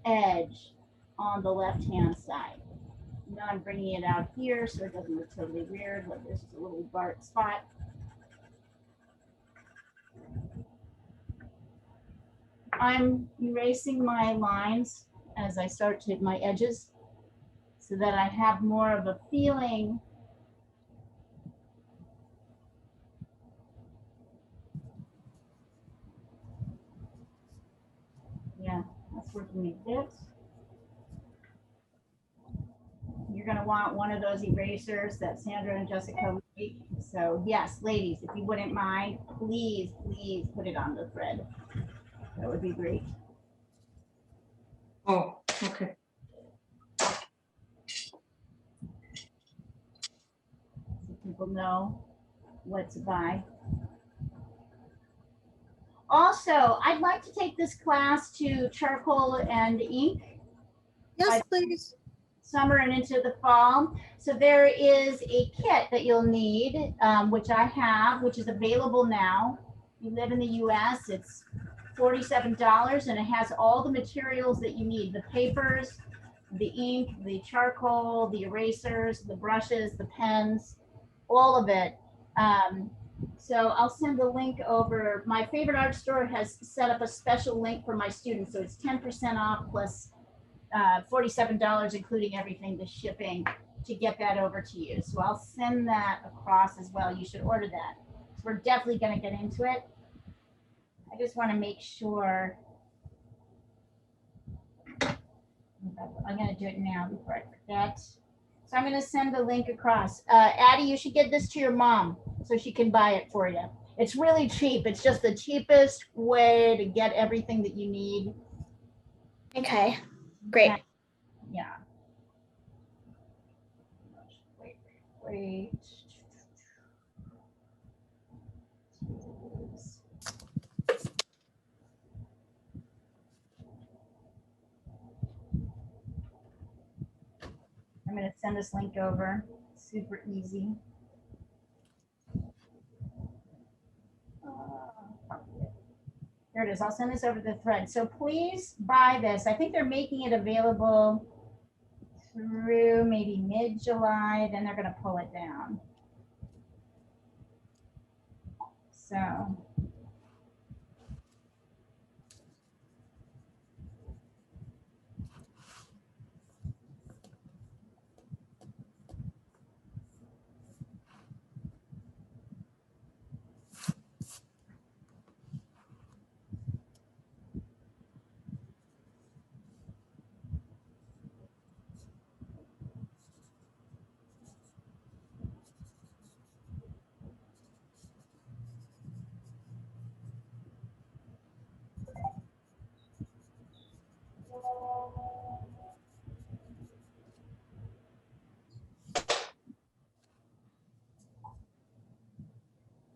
edge on the left-hand side. Now I'm bringing it out here so it doesn't look totally weird, like this is a little dark spot. I'm erasing my lines as I start to my edges so that I have more of a feeling. Yeah, that's working a bit. You're going to want one of those erasers that Sandra and Jessica make. So yes, ladies, if you wouldn't mind, please put it on the thread. That would be great. Oh, okay. So people know what to buy. Also, I'd like to take this class to charcoal and ink. Yes, please. Summer and into the fall. So there is a kit that you'll need, which I have, which is available now. If you live in the US, it's $47 and it has all the materials that you need, the papers, the ink, the charcoal, the erasers, the brushes, the pens, all of it. So I'll send the link over. My favorite art store has set up a special link for my students. So it's 10% off plus $47, including everything, the shipping, to get that over to you. So I'll send that across as well. You should order that. So we're definitely going to get into it. I just want to make sure. I'm going to do it now before I forget. So I'm going to send the link across. Addie, you should get this to your mom so she can buy it for you. It's really cheap. It's just the cheapest way to get everything that you need. Okay, great. Yeah. Wait. I'm going to send this link over. Super easy. There it is. I'll send this over the thread. So please buy this. I think they're making it available through maybe mid-July. Then they're going to pull it down. So.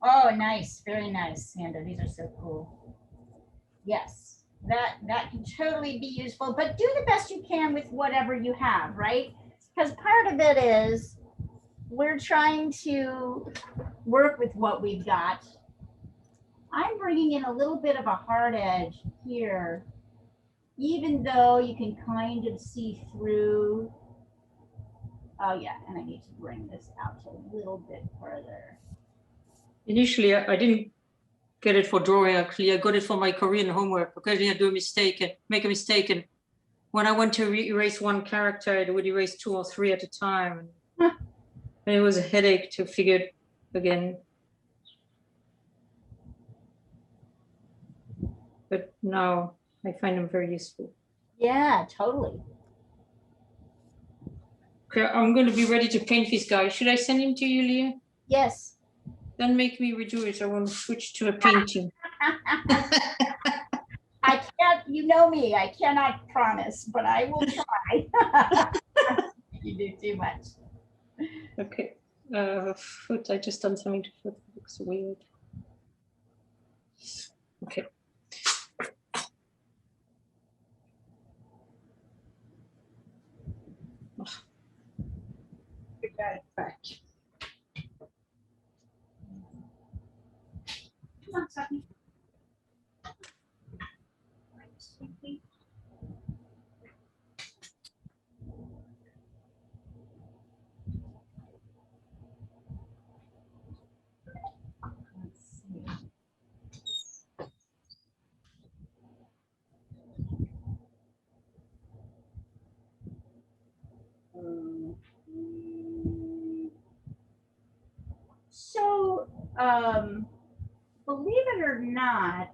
Oh, nice. Very nice, Sandra. These are so cool. Yes, that can totally be useful, but do the best you can with whatever you have, right? Because part of it is we're trying to work with what we've got. I'm bringing in a little bit of a hard edge here, even though you can kind of see through. Oh yeah, and I need to bring this out a little bit further. Initially, I didn't get it for drawing, actually. I got it for my Korean homework because I do a mistake and make a mistake. And when I went to erase one character, it would erase 2 or 3 at a time. And it was a headache to figure it again. But now I find them very useful. Yeah, totally. Okay, I'm going to be ready to paint this guy. Should I send him to you, Leah? Yes. Don't make me redo it. I want to switch to a painting. I can't, you know me, I cannot promise, but I will try. You do too much. Okay. Foot, I just done something to foot. It looks weird. Okay. We got it back. Come on, Sophie. Let's see. So, believe it or not,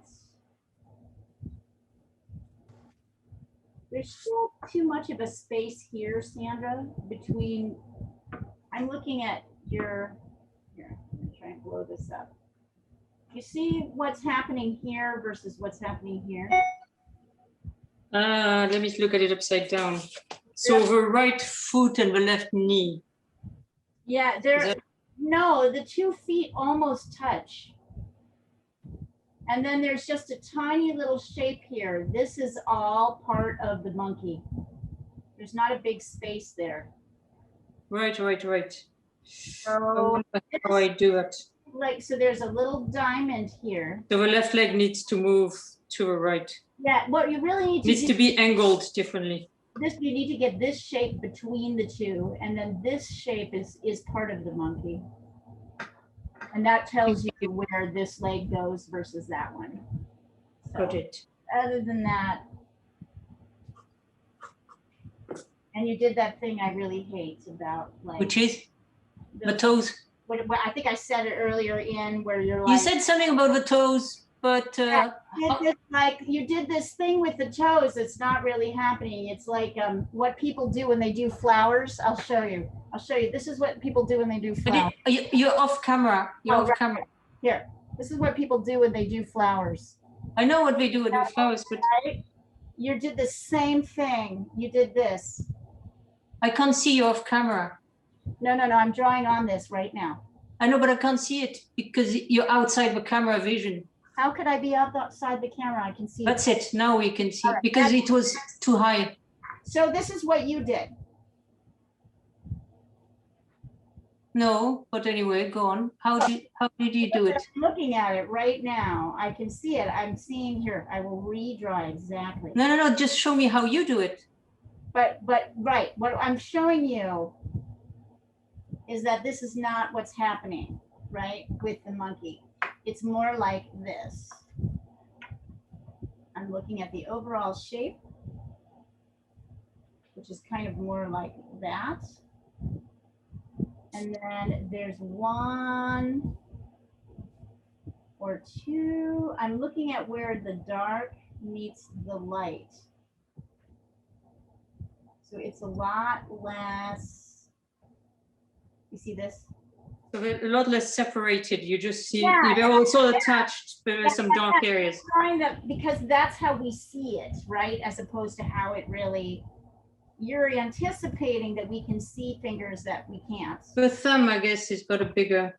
there's still too much of a space here, Sandra, between, I'm looking at your, here, I'm gonna try and blow this up. You see what's happening here versus what's happening here? Let me look at it upside down. So the right foot and the left knee. Yeah, there, no, the 2 feet almost touch. And then there's just a tiny little shape here. This is all part of the monkey. There's not a big space there. Right. So, How I do it. like, so there's a little diamond here. So the left leg needs to move to the right. Yeah, what you really need to Needs do, to be angled differently. this, you need to get this shape between the two, and then this shape is part of the monkey. And that tells you where this leg goes versus that one. So, Got it. other than that, and you did that thing I really hate about, like, Which is the toes. what I think I said it earlier in where you're like, You said something about the toes, but Like you did this thing with the toes. It's not really happening. It's like what people do when they do flowers. I'll show you. This is what people do when they do flowers. you're off camera. You're off camera. Here, this is what people do when they do flowers. I know what we do with the flowers, but Right? You did the same thing. You did this. I can't see you off camera. No. I'm drawing on this right now. I know, but I can't see it because you're outside the camera vision. How could I be outside the camera? I can see it. That's it. Now we can see because it was too high. So this is what you did. No, but anyway, go on. How did you do it? I'm looking at it right now. I can see it. I'm seeing here. I will redraw exactly. No. Just show me how you do it. But right, what I'm showing you is that this is not what's happening, right, with the monkey. It's more like this. I'm looking at the overall shape, which is kind of more like that. And then there's one or two. I'm looking at where the dark meets the light. So it's a lot less, you see this? So a lot less separated. You just see they're also attached, but there's some dark areas. Kind of, because that's how we see it, right? As opposed to how it really, you're anticipating that we can see fingers that we can't. The thumb, I guess, has got a bigger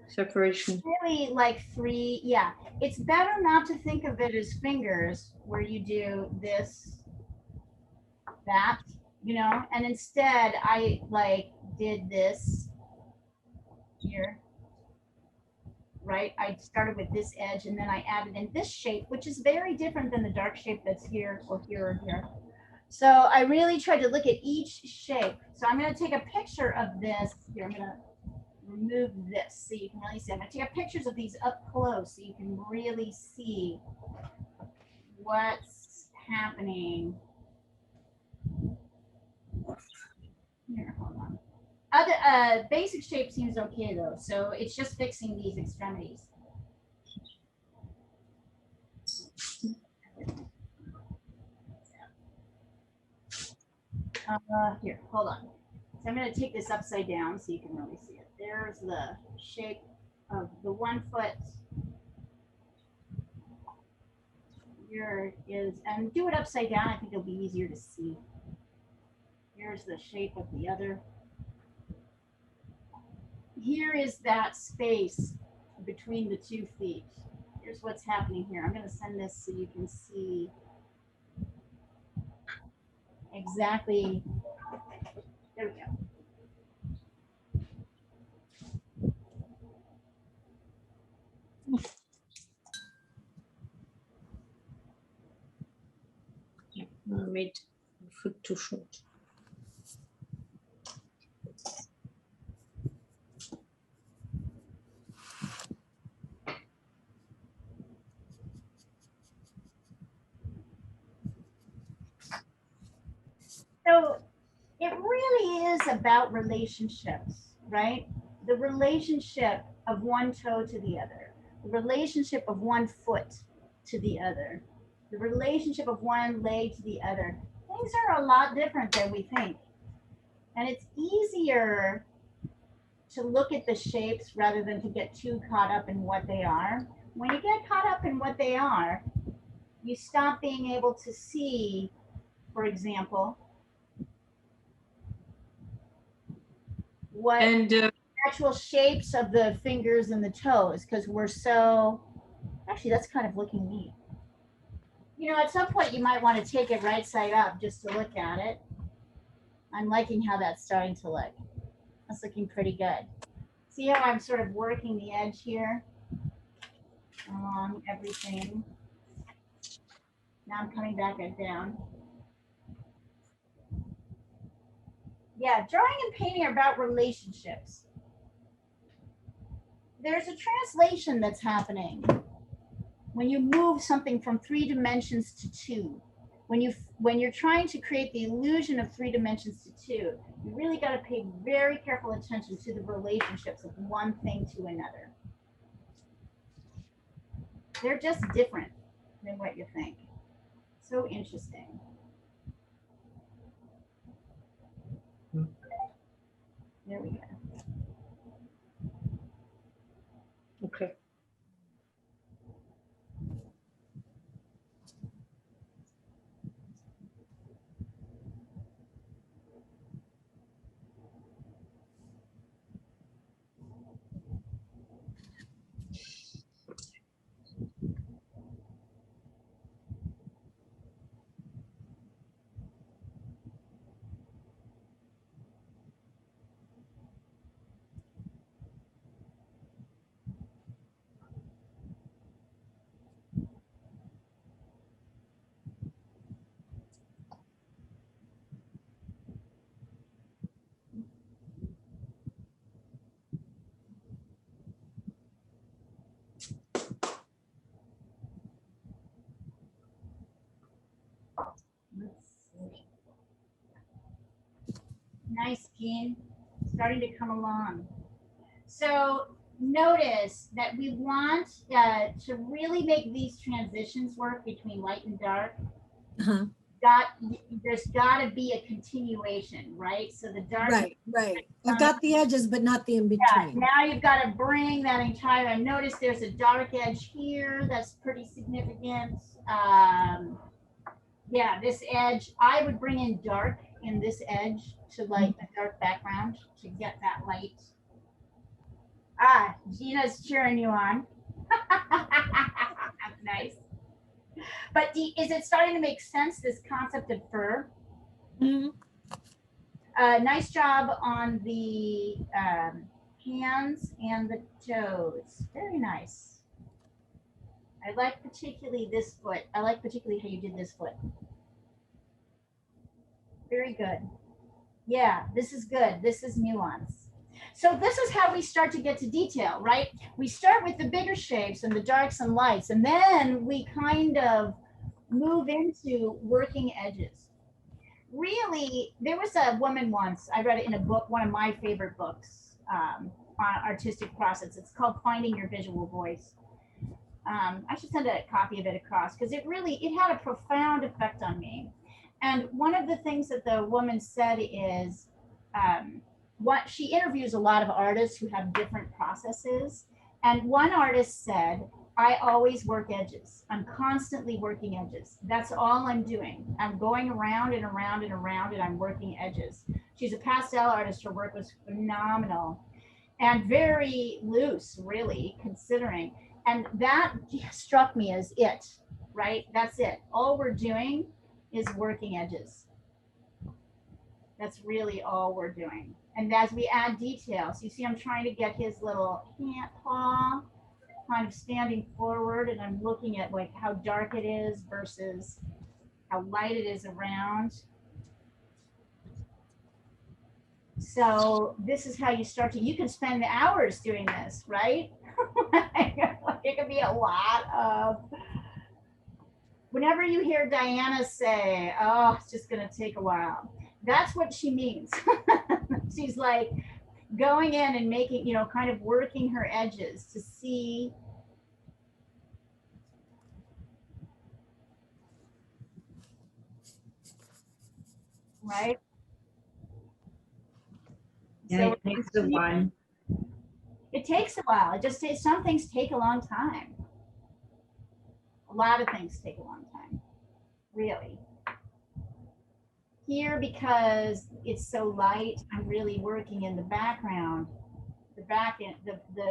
separation. Really like three, yeah. It's better not to think of it as fingers where you do this, that, you know, and instead I like did this here, right? I started with this edge and then I added in this shape, which is very different than the dark shape that's here or here or here. So I really tried to look at each shape. So I'm going to take a picture of this. Here, I'm going to remove this so you can really see. I'm going to take pictures of these up close so you can really see what's happening. Here, hold on. Other basic shape seems okay though, so it's just fixing these extremities. Here, hold on. So I'm going to take this upside down so you can really see it. There's the shape of the 1 foot. Here is, and do it upside down. I think it'll be easier to see. Here's the shape of the other. Here is that space between the 2 feet. Here's what's happening here. I'm going to send this so you can see exactly. There we go. I made the foot too short. So it really is about relationships, right? The relationship of one toe to the other, the relationship of 1 foot to the other, the relationship of one leg to the other. Things are a lot different than we think. And it's easier to look at the shapes rather than to get too caught up in what they are. When you get caught up in what they are, you stop being able to see, for example, what actual shapes of the fingers and the toes, because we're so, actually that's kind of looking neat. You know, at some point you might want to take it right side up just to look at it. I'm liking how that's starting to look. That's looking pretty good. See how I'm sort of working the edge here along everything. Now I'm coming back down. Yeah, drawing and painting are about relationships. There's a translation that's happening when you move something from 3 dimensions to 2. When you're trying to create the illusion of 3 dimensions to 2, you really got to pay very careful attention to the relationships of one thing to another. they're just different than what you think. So interesting. There we go. Okay. Let's see. Nice, Jean. Starting to come along. So notice that we want to really make these transitions work between light and dark. Uh-huh. There's got to be a continuation, right? So the dark. Right. I've got the edges, but not the in between. Now you've got to bring that entire, and notice there's a dark edge here. That's pretty significant. Yeah, this edge, I would bring in dark in this edge to like a dark background to get that light. Ah, Gina's cheering you on. Nice. But is it starting to make sense, this concept of fur? Mhm. Nice job on the hands and the toes. Very nice. I like particularly this foot. I like particularly how you did this foot. Very good. Yeah, this is good. This is nuance. So this is how we start to get to detail, right? We start with the bigger shapes and the darks and lights, and then we kind of move into working edges. Really, there was a woman once, I read it in a book, one of my favorite books on artistic process. It's called Finding Your Visual Voice. I should send a copy of it across because it had a profound effect on me. And one of the things that the woman said is, what she interviews a lot of artists who have different processes. And one artist said, I always work edges. I'm constantly working edges. That's all I'm doing. I'm going around and around and around and I'm working edges. She's a pastel artist. Her work was phenomenal and very loose, really, considering. And that struck me as it, right? That's it. All we're doing is working edges. That's really all we're doing. And as we add details, you see I'm trying to get his little hand paw kind of standing forward, and I'm looking at like how dark it is versus how light it is around. So this is how you start to, you can spend hours doing this, right? It could be a lot of, whenever you hear Diana say, oh, it's just gonna take a while, that's what she means. She's like going in and making, kind of working her edges to see. Right? Yeah, So it takes a while. It takes a while. It just takes, some things take a long time. A lot of things take a long time, really. Here, because it's so light, I'm really working in the background, the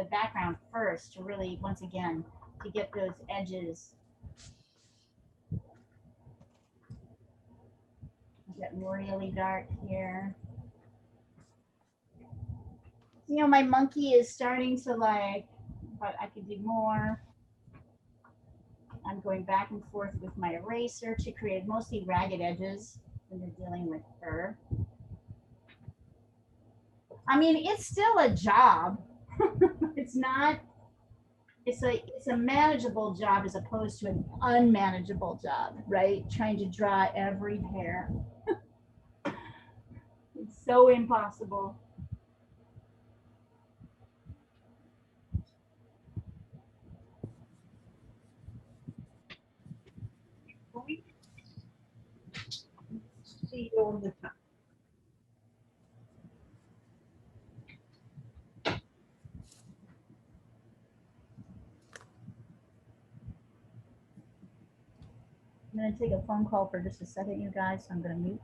background first to really, once again, to get those edges. Get really dark here. My monkey is starting to like, but I could do more. I'm going back and forth with my eraser to create mostly ragged edges when you're dealing with fur. I mean, it's still a job. It's not, it's a manageable job as opposed to an unmanageable job, right? Trying to draw every hair. It's so impossible. point. See you all the time. I'm gonna take a phone call for just a second, you guys. So I'm gonna mute.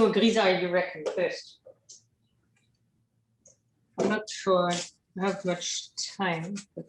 So grisaille, you reckon first? I'm not sure I have much time. But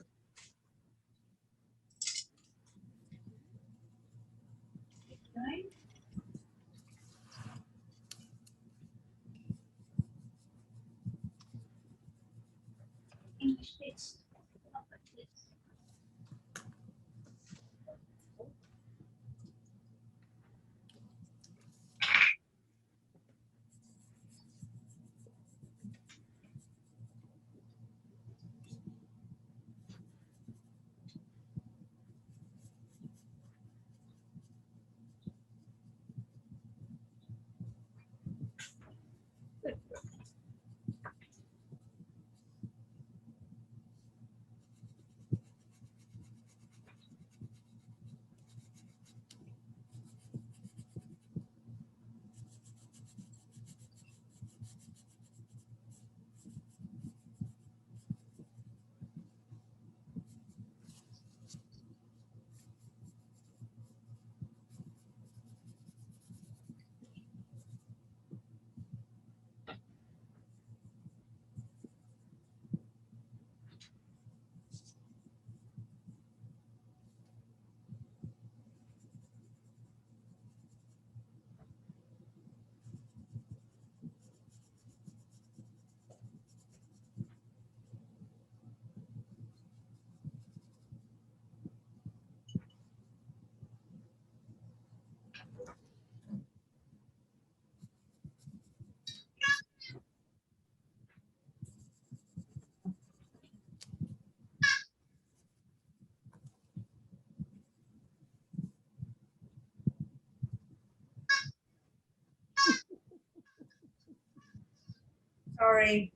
Sorry.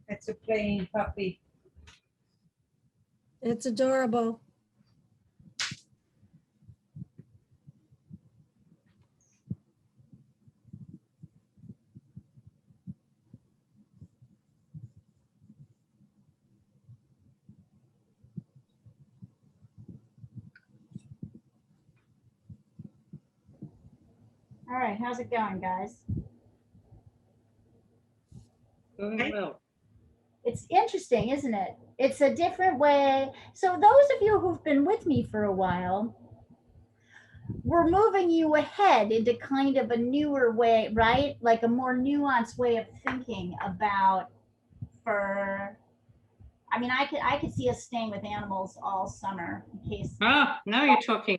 It's a playing puppy. It's adorable. All right, how's it going, guys? going well. It's interesting, isn't it? It's a different way. So those of you who've been with me for a while, we're moving you ahead into kind of a newer way, right? Like a more nuanced way of thinking about fur. I mean, I could see us staying with animals all summer in case. Ah, now you're talking.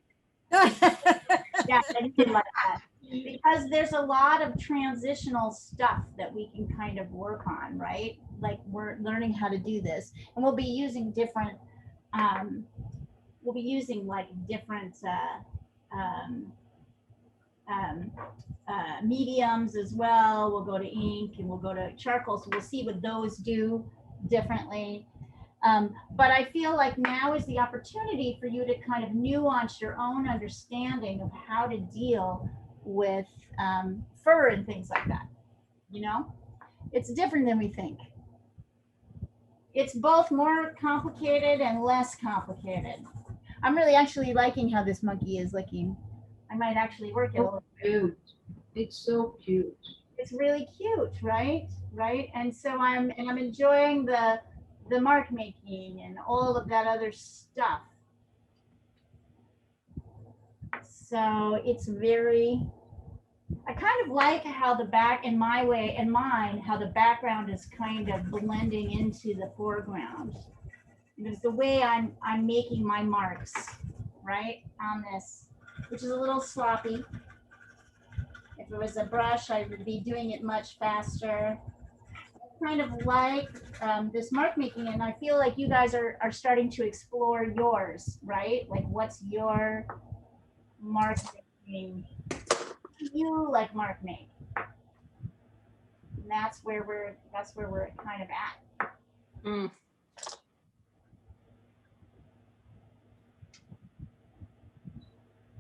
Yeah, I did like that. Because there's a lot of transitional stuff that we can kind of work on, right? Like we're learning how to do this, and we'll be using different we'll be using like different mediums as well. We'll go to ink and we'll go to charcoal. So we'll see what those do differently. But I feel like now is the opportunity for you to kind of nuance your own understanding of how to deal with fur and things like that. You know, it's different than we think. It's both more complicated and less complicated. I'm really actually liking how this monkey is looking. I might actually work it a little bit. Cute. It's so cute. It's really cute, right? Right. And so I'm enjoying the mark making and all of that other stuff. So it's very, I kind of like how the back in my way, in mine, how the background is kind of blending into the foreground. Because the way I'm making my marks, right, on this, which is a little sloppy. If it was a brush, I would be doing it much faster. Kind of like this mark making, and I feel like you guys are starting to explore yours, right? Like, what's your mark making? You like mark make, and that's where we're kind of at. Mm.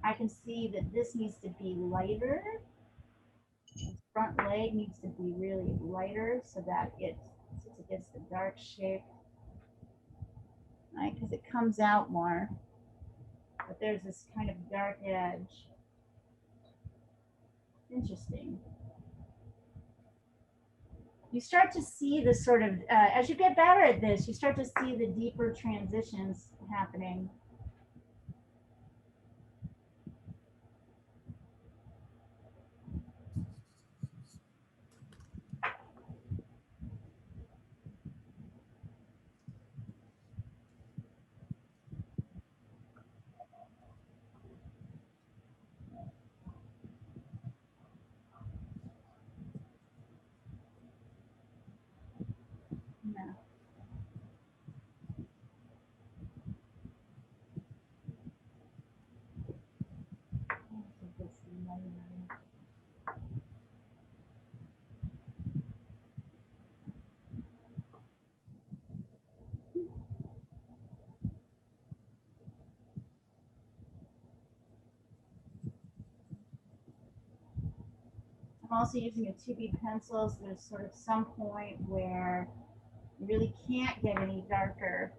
I can see that this needs to be lighter. Its front leg needs to be really lighter so that it sits against the dark shape, right? Because it comes out more, but there's this kind of dark edge. Interesting. You start to see the sort of, as you get better at this, you start to see the deeper transitions happening. Yeah. I'm also using a 2B pencil, so there's sort of some point where you really can't get any darker.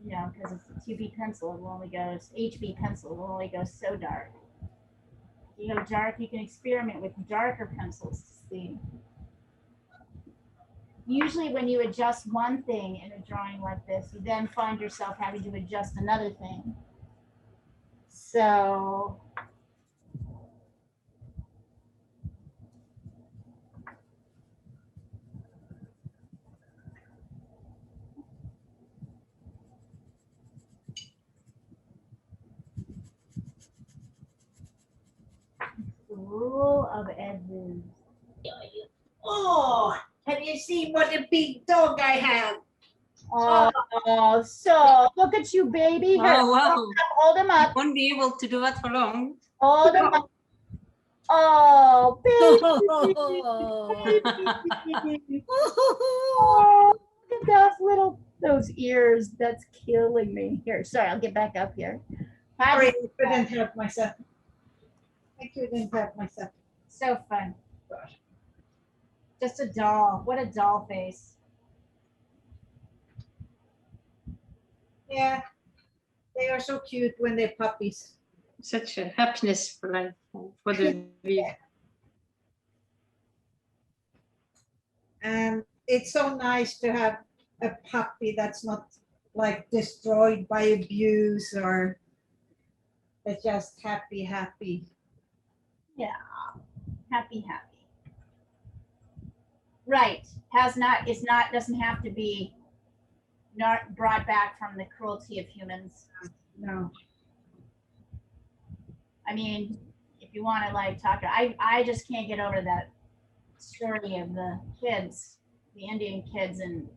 You know, because it's a 2B pencil, it will only goes, HB pencil will only go so dark. You go dark, you can experiment with darker pencils to see. Usually when you adjust one thing in a drawing like this, you then find yourself having to adjust another thing. So the rule of edges. Oh, have you seen what a big dog I have? Oh, so look at you, baby. Here, Oh, wow. hold him up. Won't be able to do that for long. Hold him up. Oh, baby. Oh, look at those ears. That's killing me. Here, sorry, I'll get back up here. Sorry, I couldn't help myself. I couldn't help myself. So fun. Just a doll. What a doll face. Yeah, they are so cute when they're puppies. Such a happiness for life, for the view. And it's so nice to have a puppy that's not like destroyed by abuse or they're just happy. Yeah. Happy. Right. Doesn't have to be not brought back from the cruelty of humans. No. I mean, if you want to like talk, I just can't get over that story of the kids, the Indian kids in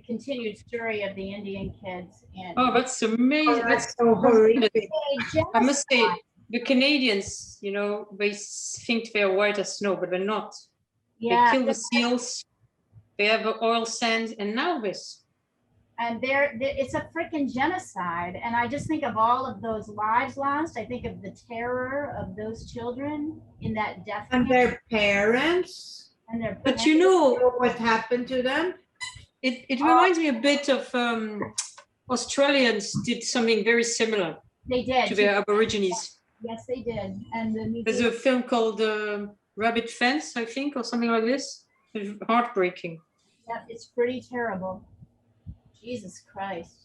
continued story of the Indian kids and Oh, that's amazing. Oh, That's that's so horrific. I must say, the Canadians, you know, they think they're white as snow, but they're not. yeah, They kill the seals. They have the oil sands, and now this. and it's a freaking genocide. And I just think of all of those lives lost. I think of the terror of those children in that death And camp their parents, and their But you know, what happened to them? it reminds me a bit of Australians did something very similar they did. to their Aborigines. Yes, they did. And the There's a film called Rabbit Fence, I think, or something like this. It's heartbreaking. yeah, it's pretty terrible. Jesus Christ.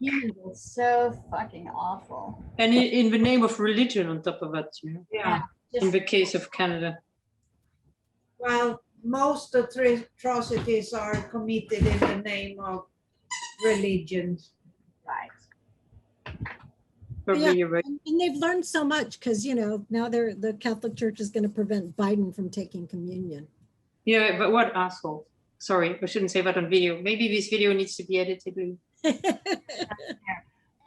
Humans are so fucking awful. And in the name of religion, on top of that, you know, Yeah. in the case of Canada. Well, most atrocities are committed in the name of religion. Right. Probably Yeah. you're right. And they've learned so much because, you know, now the Catholic Church is going to prevent Biden from taking communion. Yeah, but what asshole. Sorry, I shouldn't say that on video. Maybe this video needs to be edited.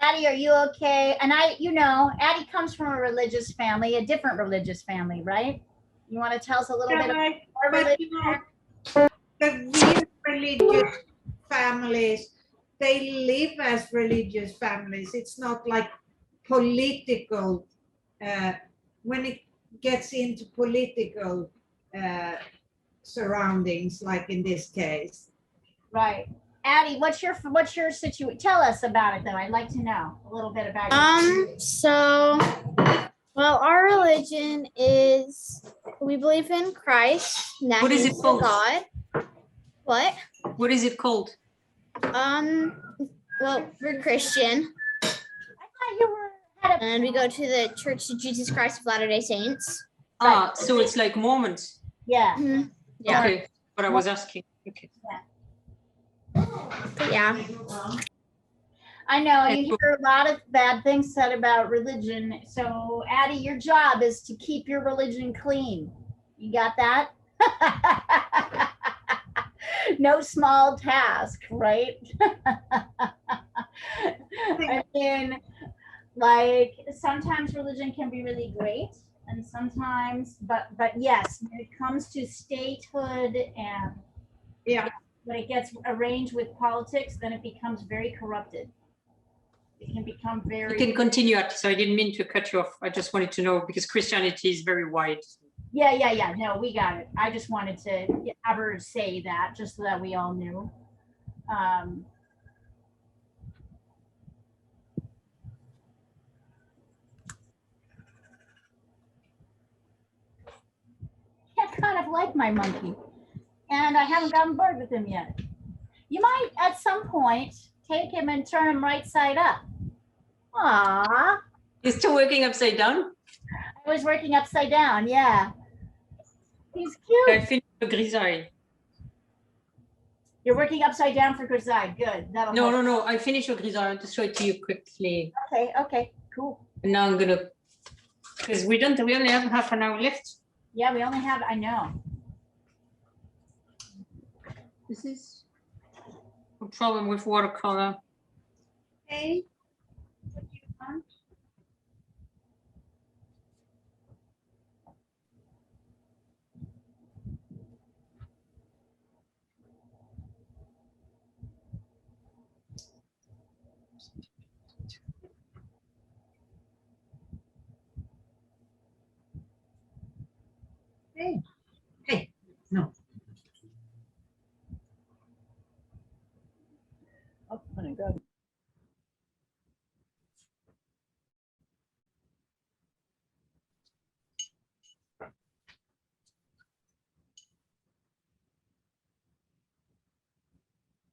Addie, are you okay? And Addie comes from a religious family, a different religious family, right? You want to tell us a little bit about our But religion? you know, the real religious families, they live as religious families. It's not like political, when it gets into political surroundings, like in this case. Right. Addie, what's your situation? Tell us about it though. I'd like to know a little bit about it. So, well, our religion is we believe in Christ. And that What is it means called? God. What? What is it called? Well, we're Christian, I thought you had a and we go to the Church of Jesus Christ of Latter-day Saints. Ah, so it's like Mormons. yeah. Mhm. Yeah. Okay, what I was asking. Okay. But yeah. I know you hear a lot of bad things said about religion. So Addie, your job is to keep your religion clean. You got that? No small task, right? I mean, like sometimes religion can be really great and sometimes, but yes, when it comes to statehood and Yeah. when it gets arranged with politics, then it becomes very corrupted. It can become You very. can continue, so I didn't mean to cut you off. I just wanted to know because Christianity is very wide. Yeah. No, we got it. I just wanted to have her say that just so that we all knew. I kind of like my monkey, and I haven't gotten bored with him yet. You might, at some point, take him and turn him right side up. Aww. You're still working upside down? I was working upside down, yeah. He's I cute. finished the grisaille. You're working upside down for Grisaille. Good. That'll No, help. no, no. I finished the grisaille. I want to show it to you quickly. Okay, cool. And now I'm gonna, because we only have half an hour left. Yeah, we only have, I know. This is a problem with watercolor. Hey. Hey, no. Oh, let it go.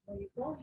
Where you going?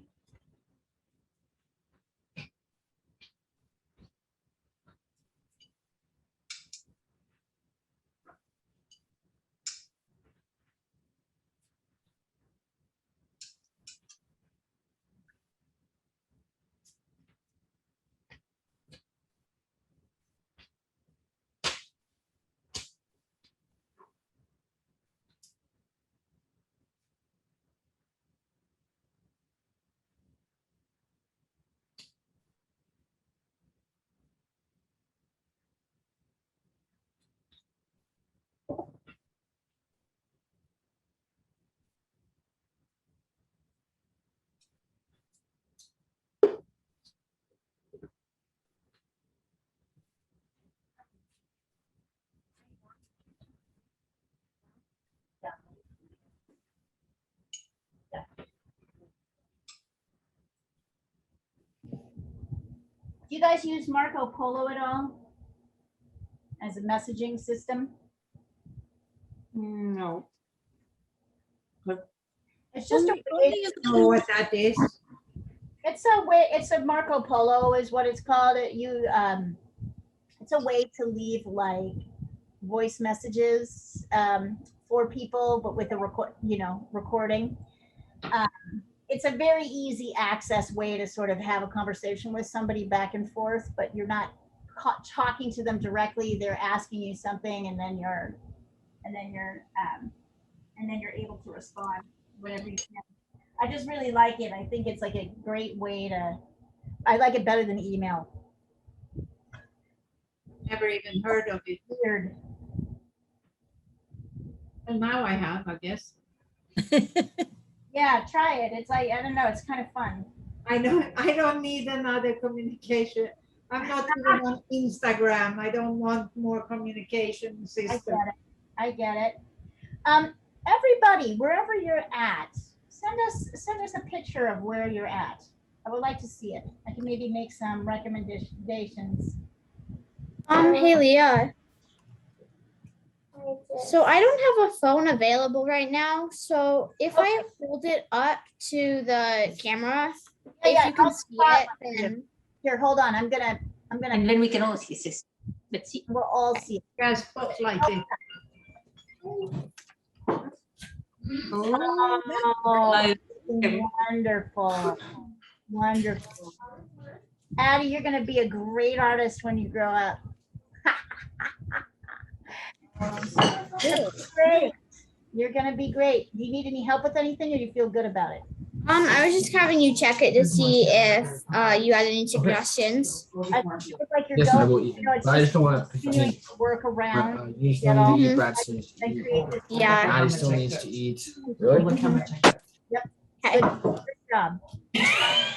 Do you guys use Marco Polo at all as a messaging system? No. It's just a Only way. as Know what that is? It's a way. It's a Marco Polo is what it's called. It's a way to leave like voice messages for people, but with a recording. It's a very easy access way to sort of have a conversation with somebody back and forth, but you're not talking to them directly. They're asking you something, and then you're able to respond whatever you can. I just really like it. I think it's like a great way to. I like it better than email. Never even heard of it. Weird. Well, now I have, I guess. Yeah, try it. It's like I don't know. It's kind of fun. I don't need another communication. I'm not even on Instagram. I don't want more communication system. I get it. Everybody, wherever you're at, send us a picture of where you're at. I would like to see it. I can maybe make some recommendations. Hey Leah. So I don't have a phone available right now. So if I hold it up to the camera, if you can see it, then Here, hold on. I'm gonna. And then we can all see this. Let's see. We'll all see it. Guys, spotlight it. Oh, Wonderful. Wonderful. Addie, you're gonna be a great artist when you grow up. Great. You're gonna be great. Do you need any help with anything, or you feel good about it? I was just having you check it to see if you had any suggestions. I feel like you're Yes, I going. will eat. You know, it's But I just just don't want continuing to. to work around You still get all- need to eat. Brad still needs to and eat. create this. Yeah. Maddie still needs to eat. Okay. Good job.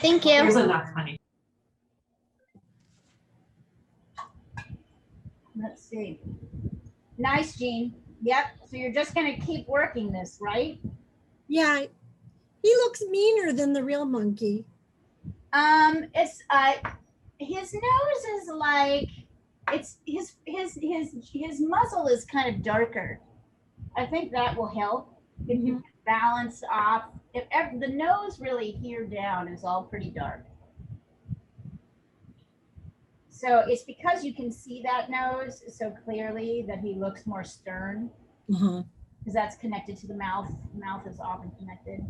Thank you. Let's see. Nice, Jean. Yep. So you're just gonna keep working this, right? Yeah, he looks meaner than the real monkey. It's his nose is like it's his muzzle is kind of darker. I think that will help if you can balance off. If the nose really here down is all pretty dark. So it's because you can see that nose so clearly that he looks more stern, Uh-huh. because that's connected to the mouth. The mouth is often connected.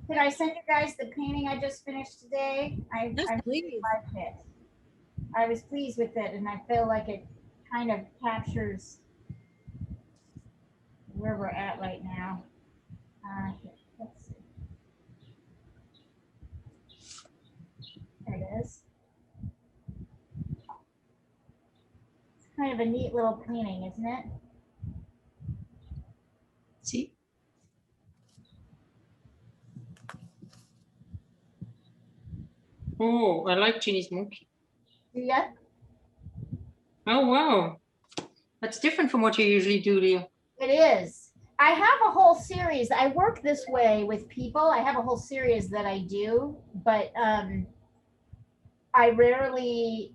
Did I send you guys the painting I just finished today? Yes, I please. really liked it. I was pleased with it, and I feel like it kind of captures where we're at right now. Here, let's see. There it is. It's kind of a neat little painting, isn't it? See. Oh, I like Ginny's monkey. Yeah. Oh, wow. That's different from what you usually do, Leah. It is. I have a whole series. I work this way with people. I have a whole series that I do, but I rarely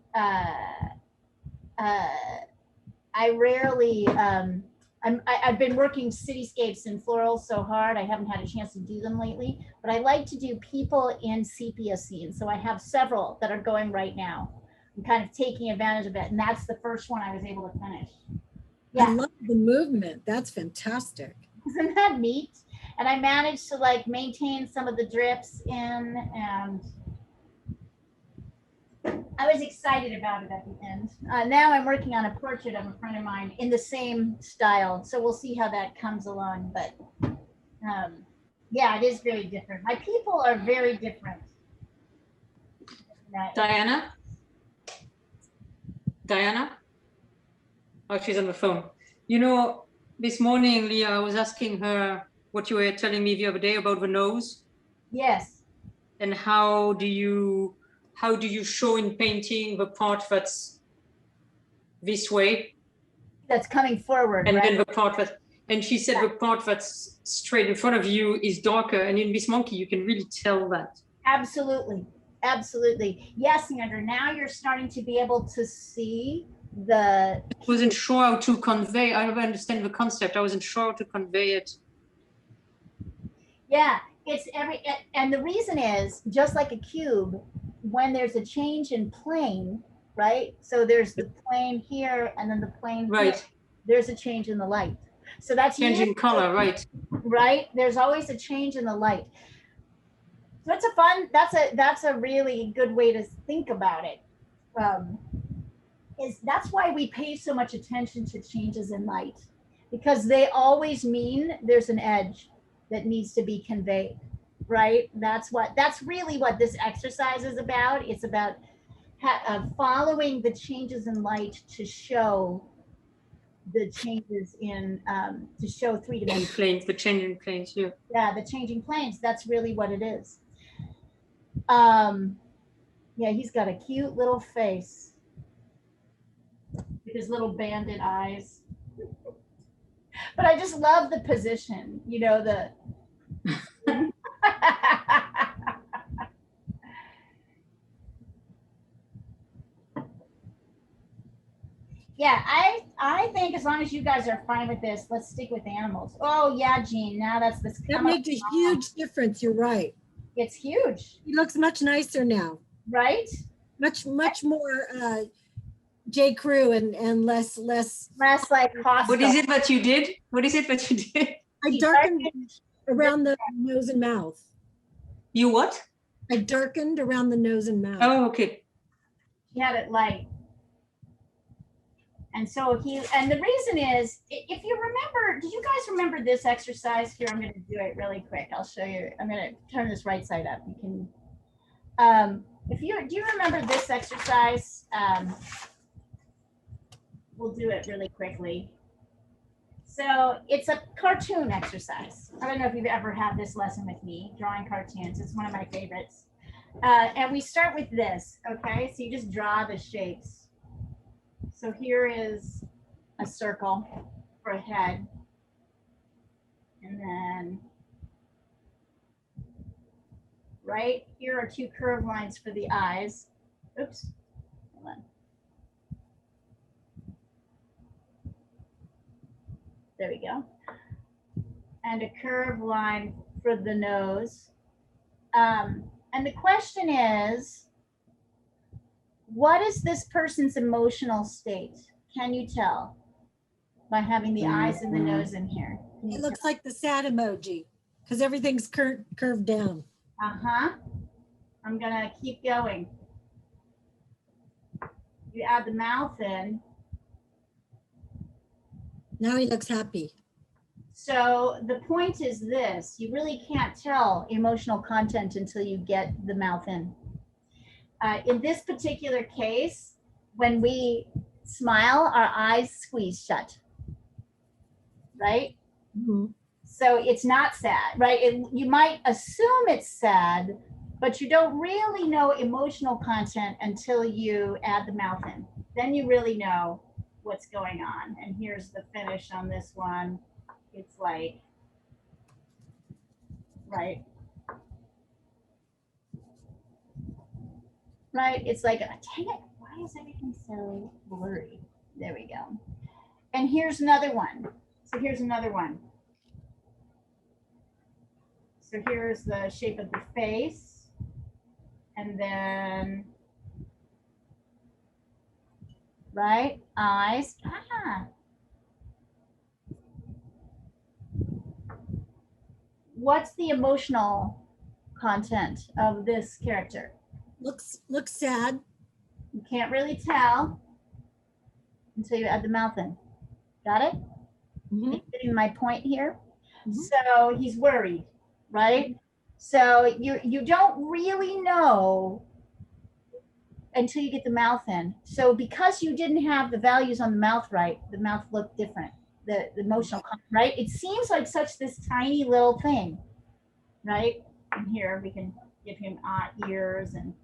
I've been working cityscapes and florals so hard, I haven't had a chance to do them lately, but I like to do people in sepia scenes. So I have several that are going right now. I'm kind of taking advantage of it. And that's the first one I was able to finish. I love the movement. That's fantastic. Isn't that neat? And I managed to like maintain some of the drips in, and I was excited about it at the end. Now I'm working on a portrait of a friend of mine in the same style. So we'll see how that comes along. But yeah, it is very different. My people are very different. Diana? Diana? Oh, she's on the phone. You know, This morning, Leah, I was asking her what you were telling me the other day about the nose, Yes. and how do you show in painting the part that's this way, That's coming forward, and right? then the part that, and she said the part that's straight in front of you is darker, and in this monkey you can really tell that. Absolutely. Absolutely. Yes, Sandra, now you're starting to be able to see the. I wasn't sure how to convey, I don't understand the concept, I wasn't sure how to convey it. Yeah, it's and the reason is just like a cube, when there's a change in plane, right? So there's the plane here and then the plane here, Right, there's a change in the light. So that's change in color, right. right? There's always a change in the light. So it's that's a really good way to think about it. That's why we pay so much attention to changes in light, because they always mean there's an edge that needs to be conveyed, right? That's really what this exercise is about. It's about following the changes in light to show the changes in to show three-dimensional planes, the changing planes, yeah. Yeah, the changing planes. That's really what it is. Yeah, he's got a cute little face with his little banded eyes. But I just love the position, you know, the yeah, I think as long as you guys are fine with this, let's stick with animals. Oh yeah, Jean, now that's this. That makes a huge difference. You're right. It's huge. He looks much nicer now. Right? Much more J. Crew and less like Costco. What is it that you did? What is it that you did? I darkened around the nose and mouth. You what? I darkened around the nose and mouth. Oh, okay. He had it light. And so and the reason is, if you remember, do you guys remember this exercise here? I'm going to do it really quick. I'll show you. I'm going to turn this right side up. You can, do you remember this exercise? We'll do it really quickly. So it's a cartoon exercise. I don't know if you've ever had this lesson with me, drawing cartoons. It's one of my favorites. And we start with this, okay? So you just draw the shapes. So here is a circle for a head. And then right here are two curved lines for the eyes. Oops, hold on. There we go. And a curved line for the nose. And the question is, what is this person's emotional state? Can you tell by having the eyes and the nose in here? It looks like the sad emoji because everything's curved down. Uh-huh. I'm gonna keep going. You add the mouth in. Now he looks happy. So the point is this, you really can't tell emotional content until you get the mouth in. In this particular case, when we smile, our eyes squeeze shut, right? Mm-hmm. So it's not sad, right? You might assume it's sad, but you don't really know emotional content until you add the mouth in. Then you really know what's going on. And here's the finish on this one. It's like, right? Right? It's like, dang it, why is everything so blurry? There we go. And here's another one. So here's another one. So here's the shape of the face. And then, right, eyes. Ah. What's the emotional content of this character? Looks sad. You can't really tell until you add the mouth in. Got it? Mm-hmm. Getting my point here? Mm-hmm. So he's worried, right? So you don't really know until you get the mouth in. So because you didn't have the values on the mouth right, the mouth looked different the emotional, right? It seems like such this tiny little thing, right? And here we can give him ears and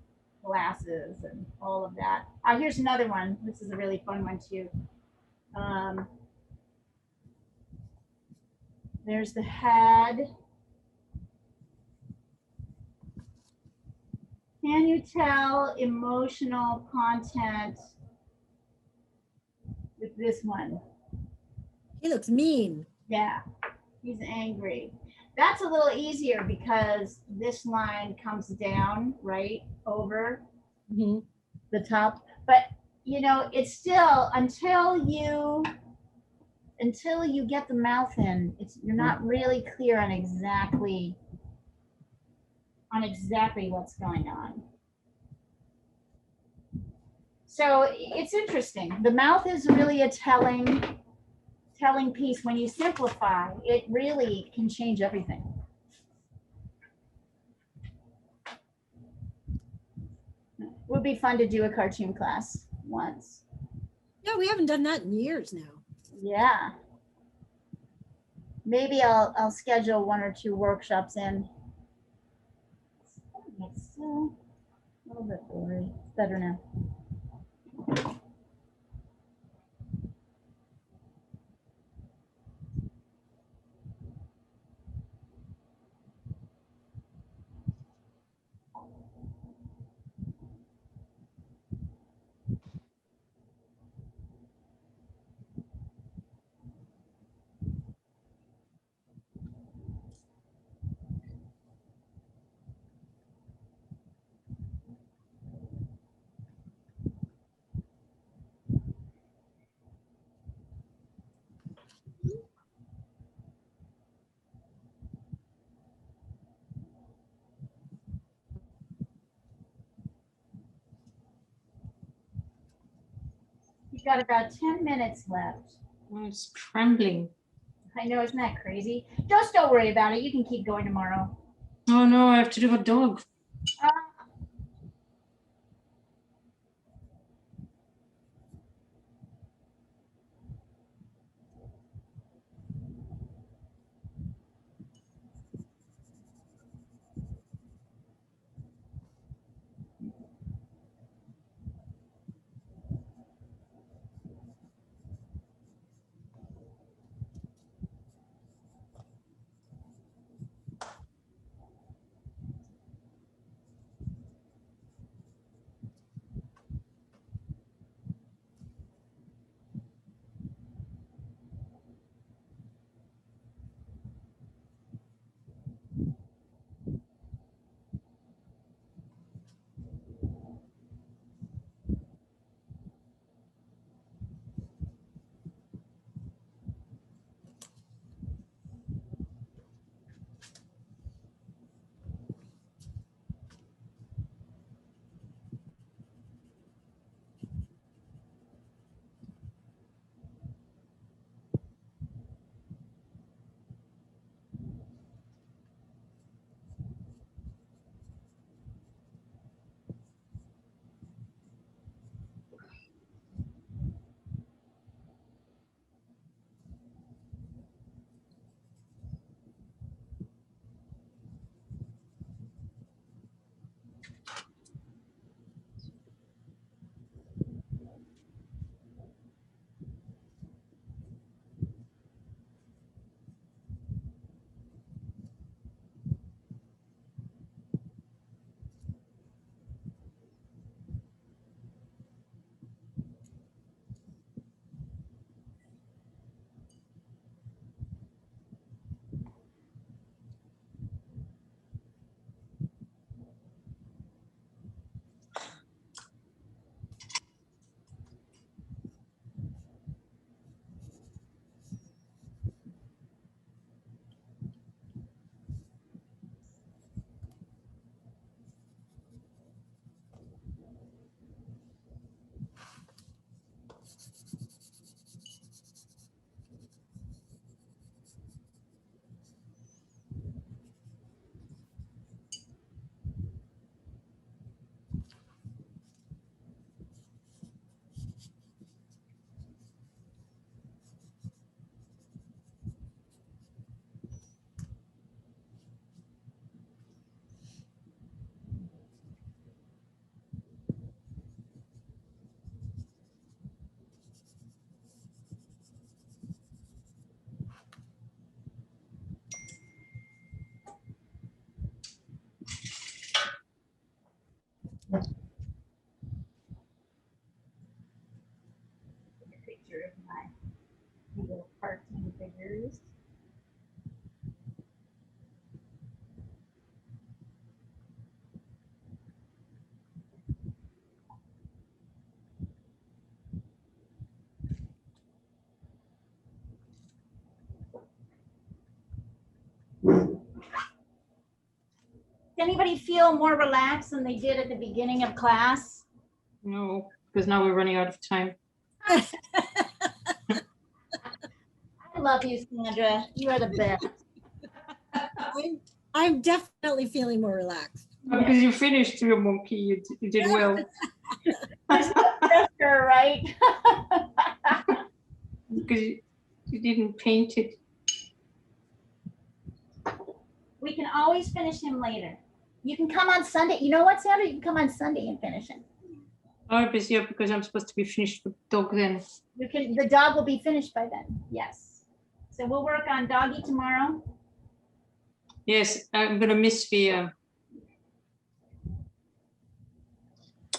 glasses and all of that. Here's another one. This is a really fun one too. There's the head. Can you tell emotional content with this one? He looks mean. Yeah, he's angry. That's a little easier because this line comes down right over the top. But you know, it's still until you get the mouth in, you're not really clear on exactly what's going on. So it's interesting. The mouth is really a telling piece. When you simplify, it really can change everything. Would be fun to do a cartoon class once. Yeah, we haven't done that in years now. Yeah. Maybe I'll schedule 1 or 2 workshops in. It's still a little bit blurry. It's better now. You've got about 10 minutes left. Oh, it's trembling. I know, isn't that crazy? Just don't worry about it. You can keep going tomorrow. Oh no, I have to do a dog. picture of my little cartoon figures. Does anybody feel more relaxed than they did at the beginning of class? No, because now we're running out of time. I love you, Sandra. You are the best. I'm definitely feeling more relaxed. Because you finished your monkey, you did well. There's no pressure, right? Because you didn't paint it. We can always finish him later. You can come on Sunday. You know what, Sandra? You can come on Sunday and finish him. Oh, yeah, because I'm supposed to be finished with dog then. You can. The dog will be finished by then. Yes. So we'll work on doggy tomorrow. Yes, I'm gonna miss the.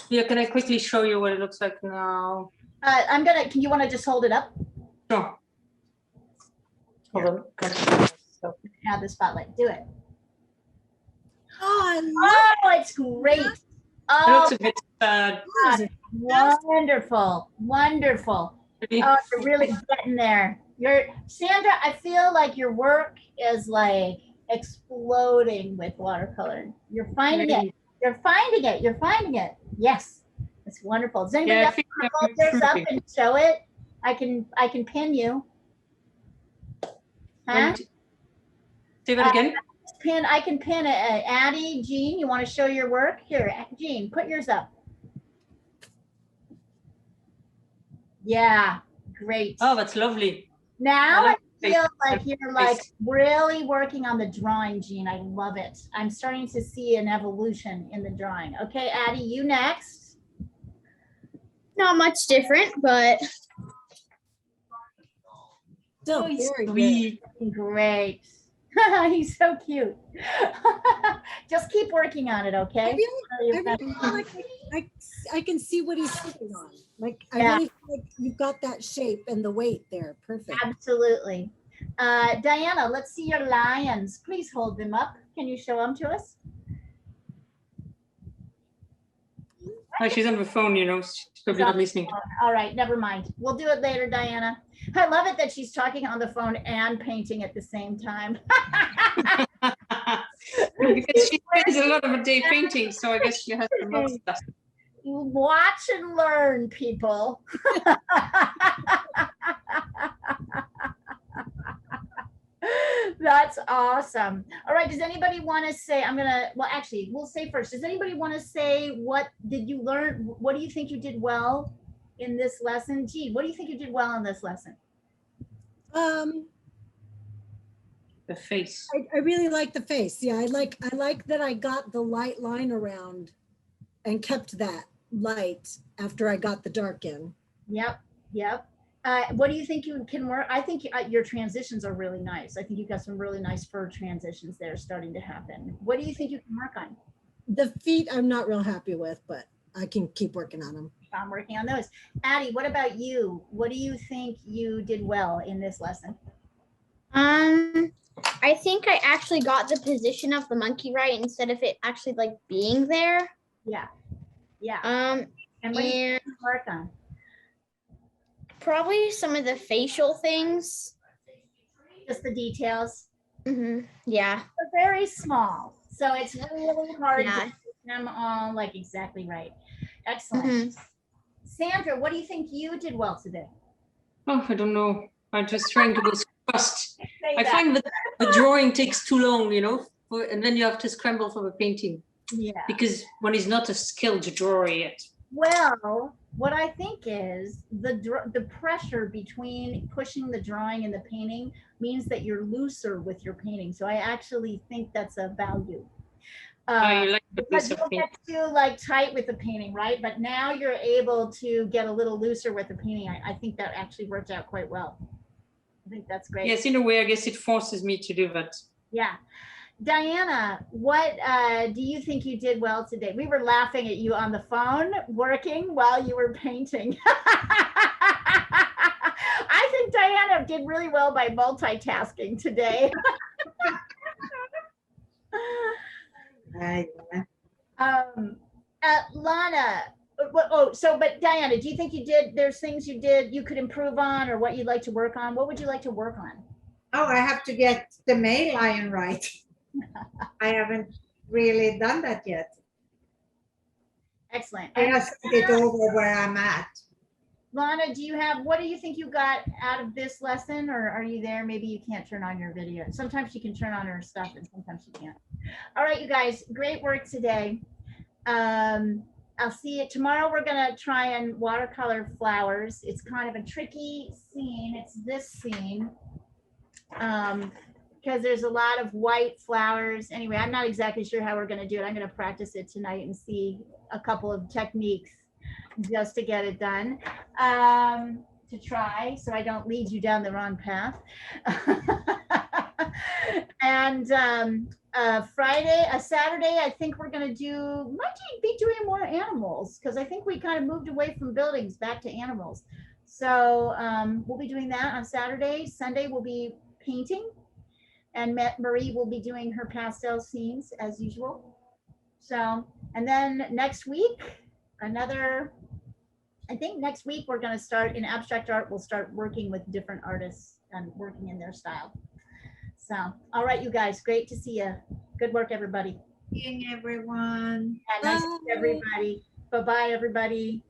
Yeah, can I quickly show you what it looks like now? I'm gonna. Can you want to just hold it up? Sure. Hold on. Add the spotlight. Do it. Oh, Oh, it's great. It Oh, looks a bit sad. God, it's wonderful, wonderful. Oh, you're really getting there. Sandra, I feel like your work is like exploding with watercolor. You're finding it. You're finding it. You're finding it. Yes, it's wonderful. Does anybody else want to hold theirs up and show it? I can pin you. Huh? Say that again. I can pin it. Addie, Jean, you want to show your work? Here, Jean, put yours up. Yeah, great. Oh, that's lovely. Now I feel like you're like really working on the drawing, Jean. I love it. I'm starting to see an evolution in the drawing. Okay, Addie, you next. Not much different, but still Oh, he's very good. great. He's so cute. Just keep working on it, okay? I can see what he's sitting on. Like I Yeah. really feel like you've got that shape and the weight there. Perfect. Absolutely. Diana, let's see your lions. Please hold them up. Can you show them to us? Oh, she's on the phone, you know. She's probably not listening. All right, never mind. We'll do it later, Diana. I love it that she's talking on the phone and painting at the same time. Because she spends a lot of her day painting, so I guess she has to multitask. Watch and learn, people. That's awesome. All right, does anybody want to say, well, actually, we'll say first, does anybody want to say, what did you learn? What do you think you did well in this lesson? Gee, what do you think you did well in this lesson? The face. I really like the face. Yeah, I like that I got the light line around and kept that light after I got the dark in. Yep, yep. What do you think you can work? I think your transitions are really nice. I think you've got some really nice fur transitions there starting to happen. What do you think you can work on? The feet I'm not real happy with, but I can keep working on them. I'm working on those. Addie, what about you? What do you think you did well in this lesson? I think I actually got the position of the monkey right instead of it actually like being there. Yeah, yeah. And what do you work on? Probably some of the facial things. Just the details. Yeah. They're very small, so it's really hard Yeah. to get them all like exactly right. Excellent. Sandra, what do you think you did well today? Oh, I don't know. I'm just trying to go fast. I find that the drawing takes too long, you know, and then you have to scramble for the painting. Yeah. Because one is not a skilled drawer yet. Well, what I think is the pressure between pushing the drawing and the painting means that you're looser with your painting. So I actually think that's a value. You like the Because piece of you'll paint. get too like tight with the painting, right? But now you're able to get a little looser with the painting. I think that actually worked out quite well. I think that's great. Yes, in a way, I guess it forces me to do that. Yeah. Diana, what do you think you did well today? We were laughing at you on the phone working while you were painting. think Diana did really well by multitasking today. I- Lana, but Diana, do you think there's things you could improve on or what you'd like to work on? What would you like to work on? Oh, I have to get the male lion right. I haven't really done that yet. Excellent. I just get over where I'm at. Lana, what do you think you got out of this lesson, or are you there? Maybe you can't turn on your video. Sometimes she can turn on her stuff and sometimes she can't. All right, you guys, great work today. I'll see you tomorrow. We're gonna try and watercolor flowers. It's kind of a tricky scene. It's this scene. Because there's a lot of white flowers. Anyway, I'm not exactly sure how we're gonna do it. I'm gonna practice it tonight and see a couple of techniques just to get it done, to try so I don't lead you down the wrong path. And Saturday, I think we're gonna might be doing more animals because I think we kind of moved away from buildings back to animals. So we'll be doing that on Saturday. Sunday we'll be painting, and Marie will be doing her pastel scenes as usual. So, and then next week, I think next week we're going to start in abstract art. We'll start working with different artists and working in their style. So, all right, you guys, great to see you. Good work, everybody. Seeing everyone. And nice to see everybody. Bye-bye, everybody.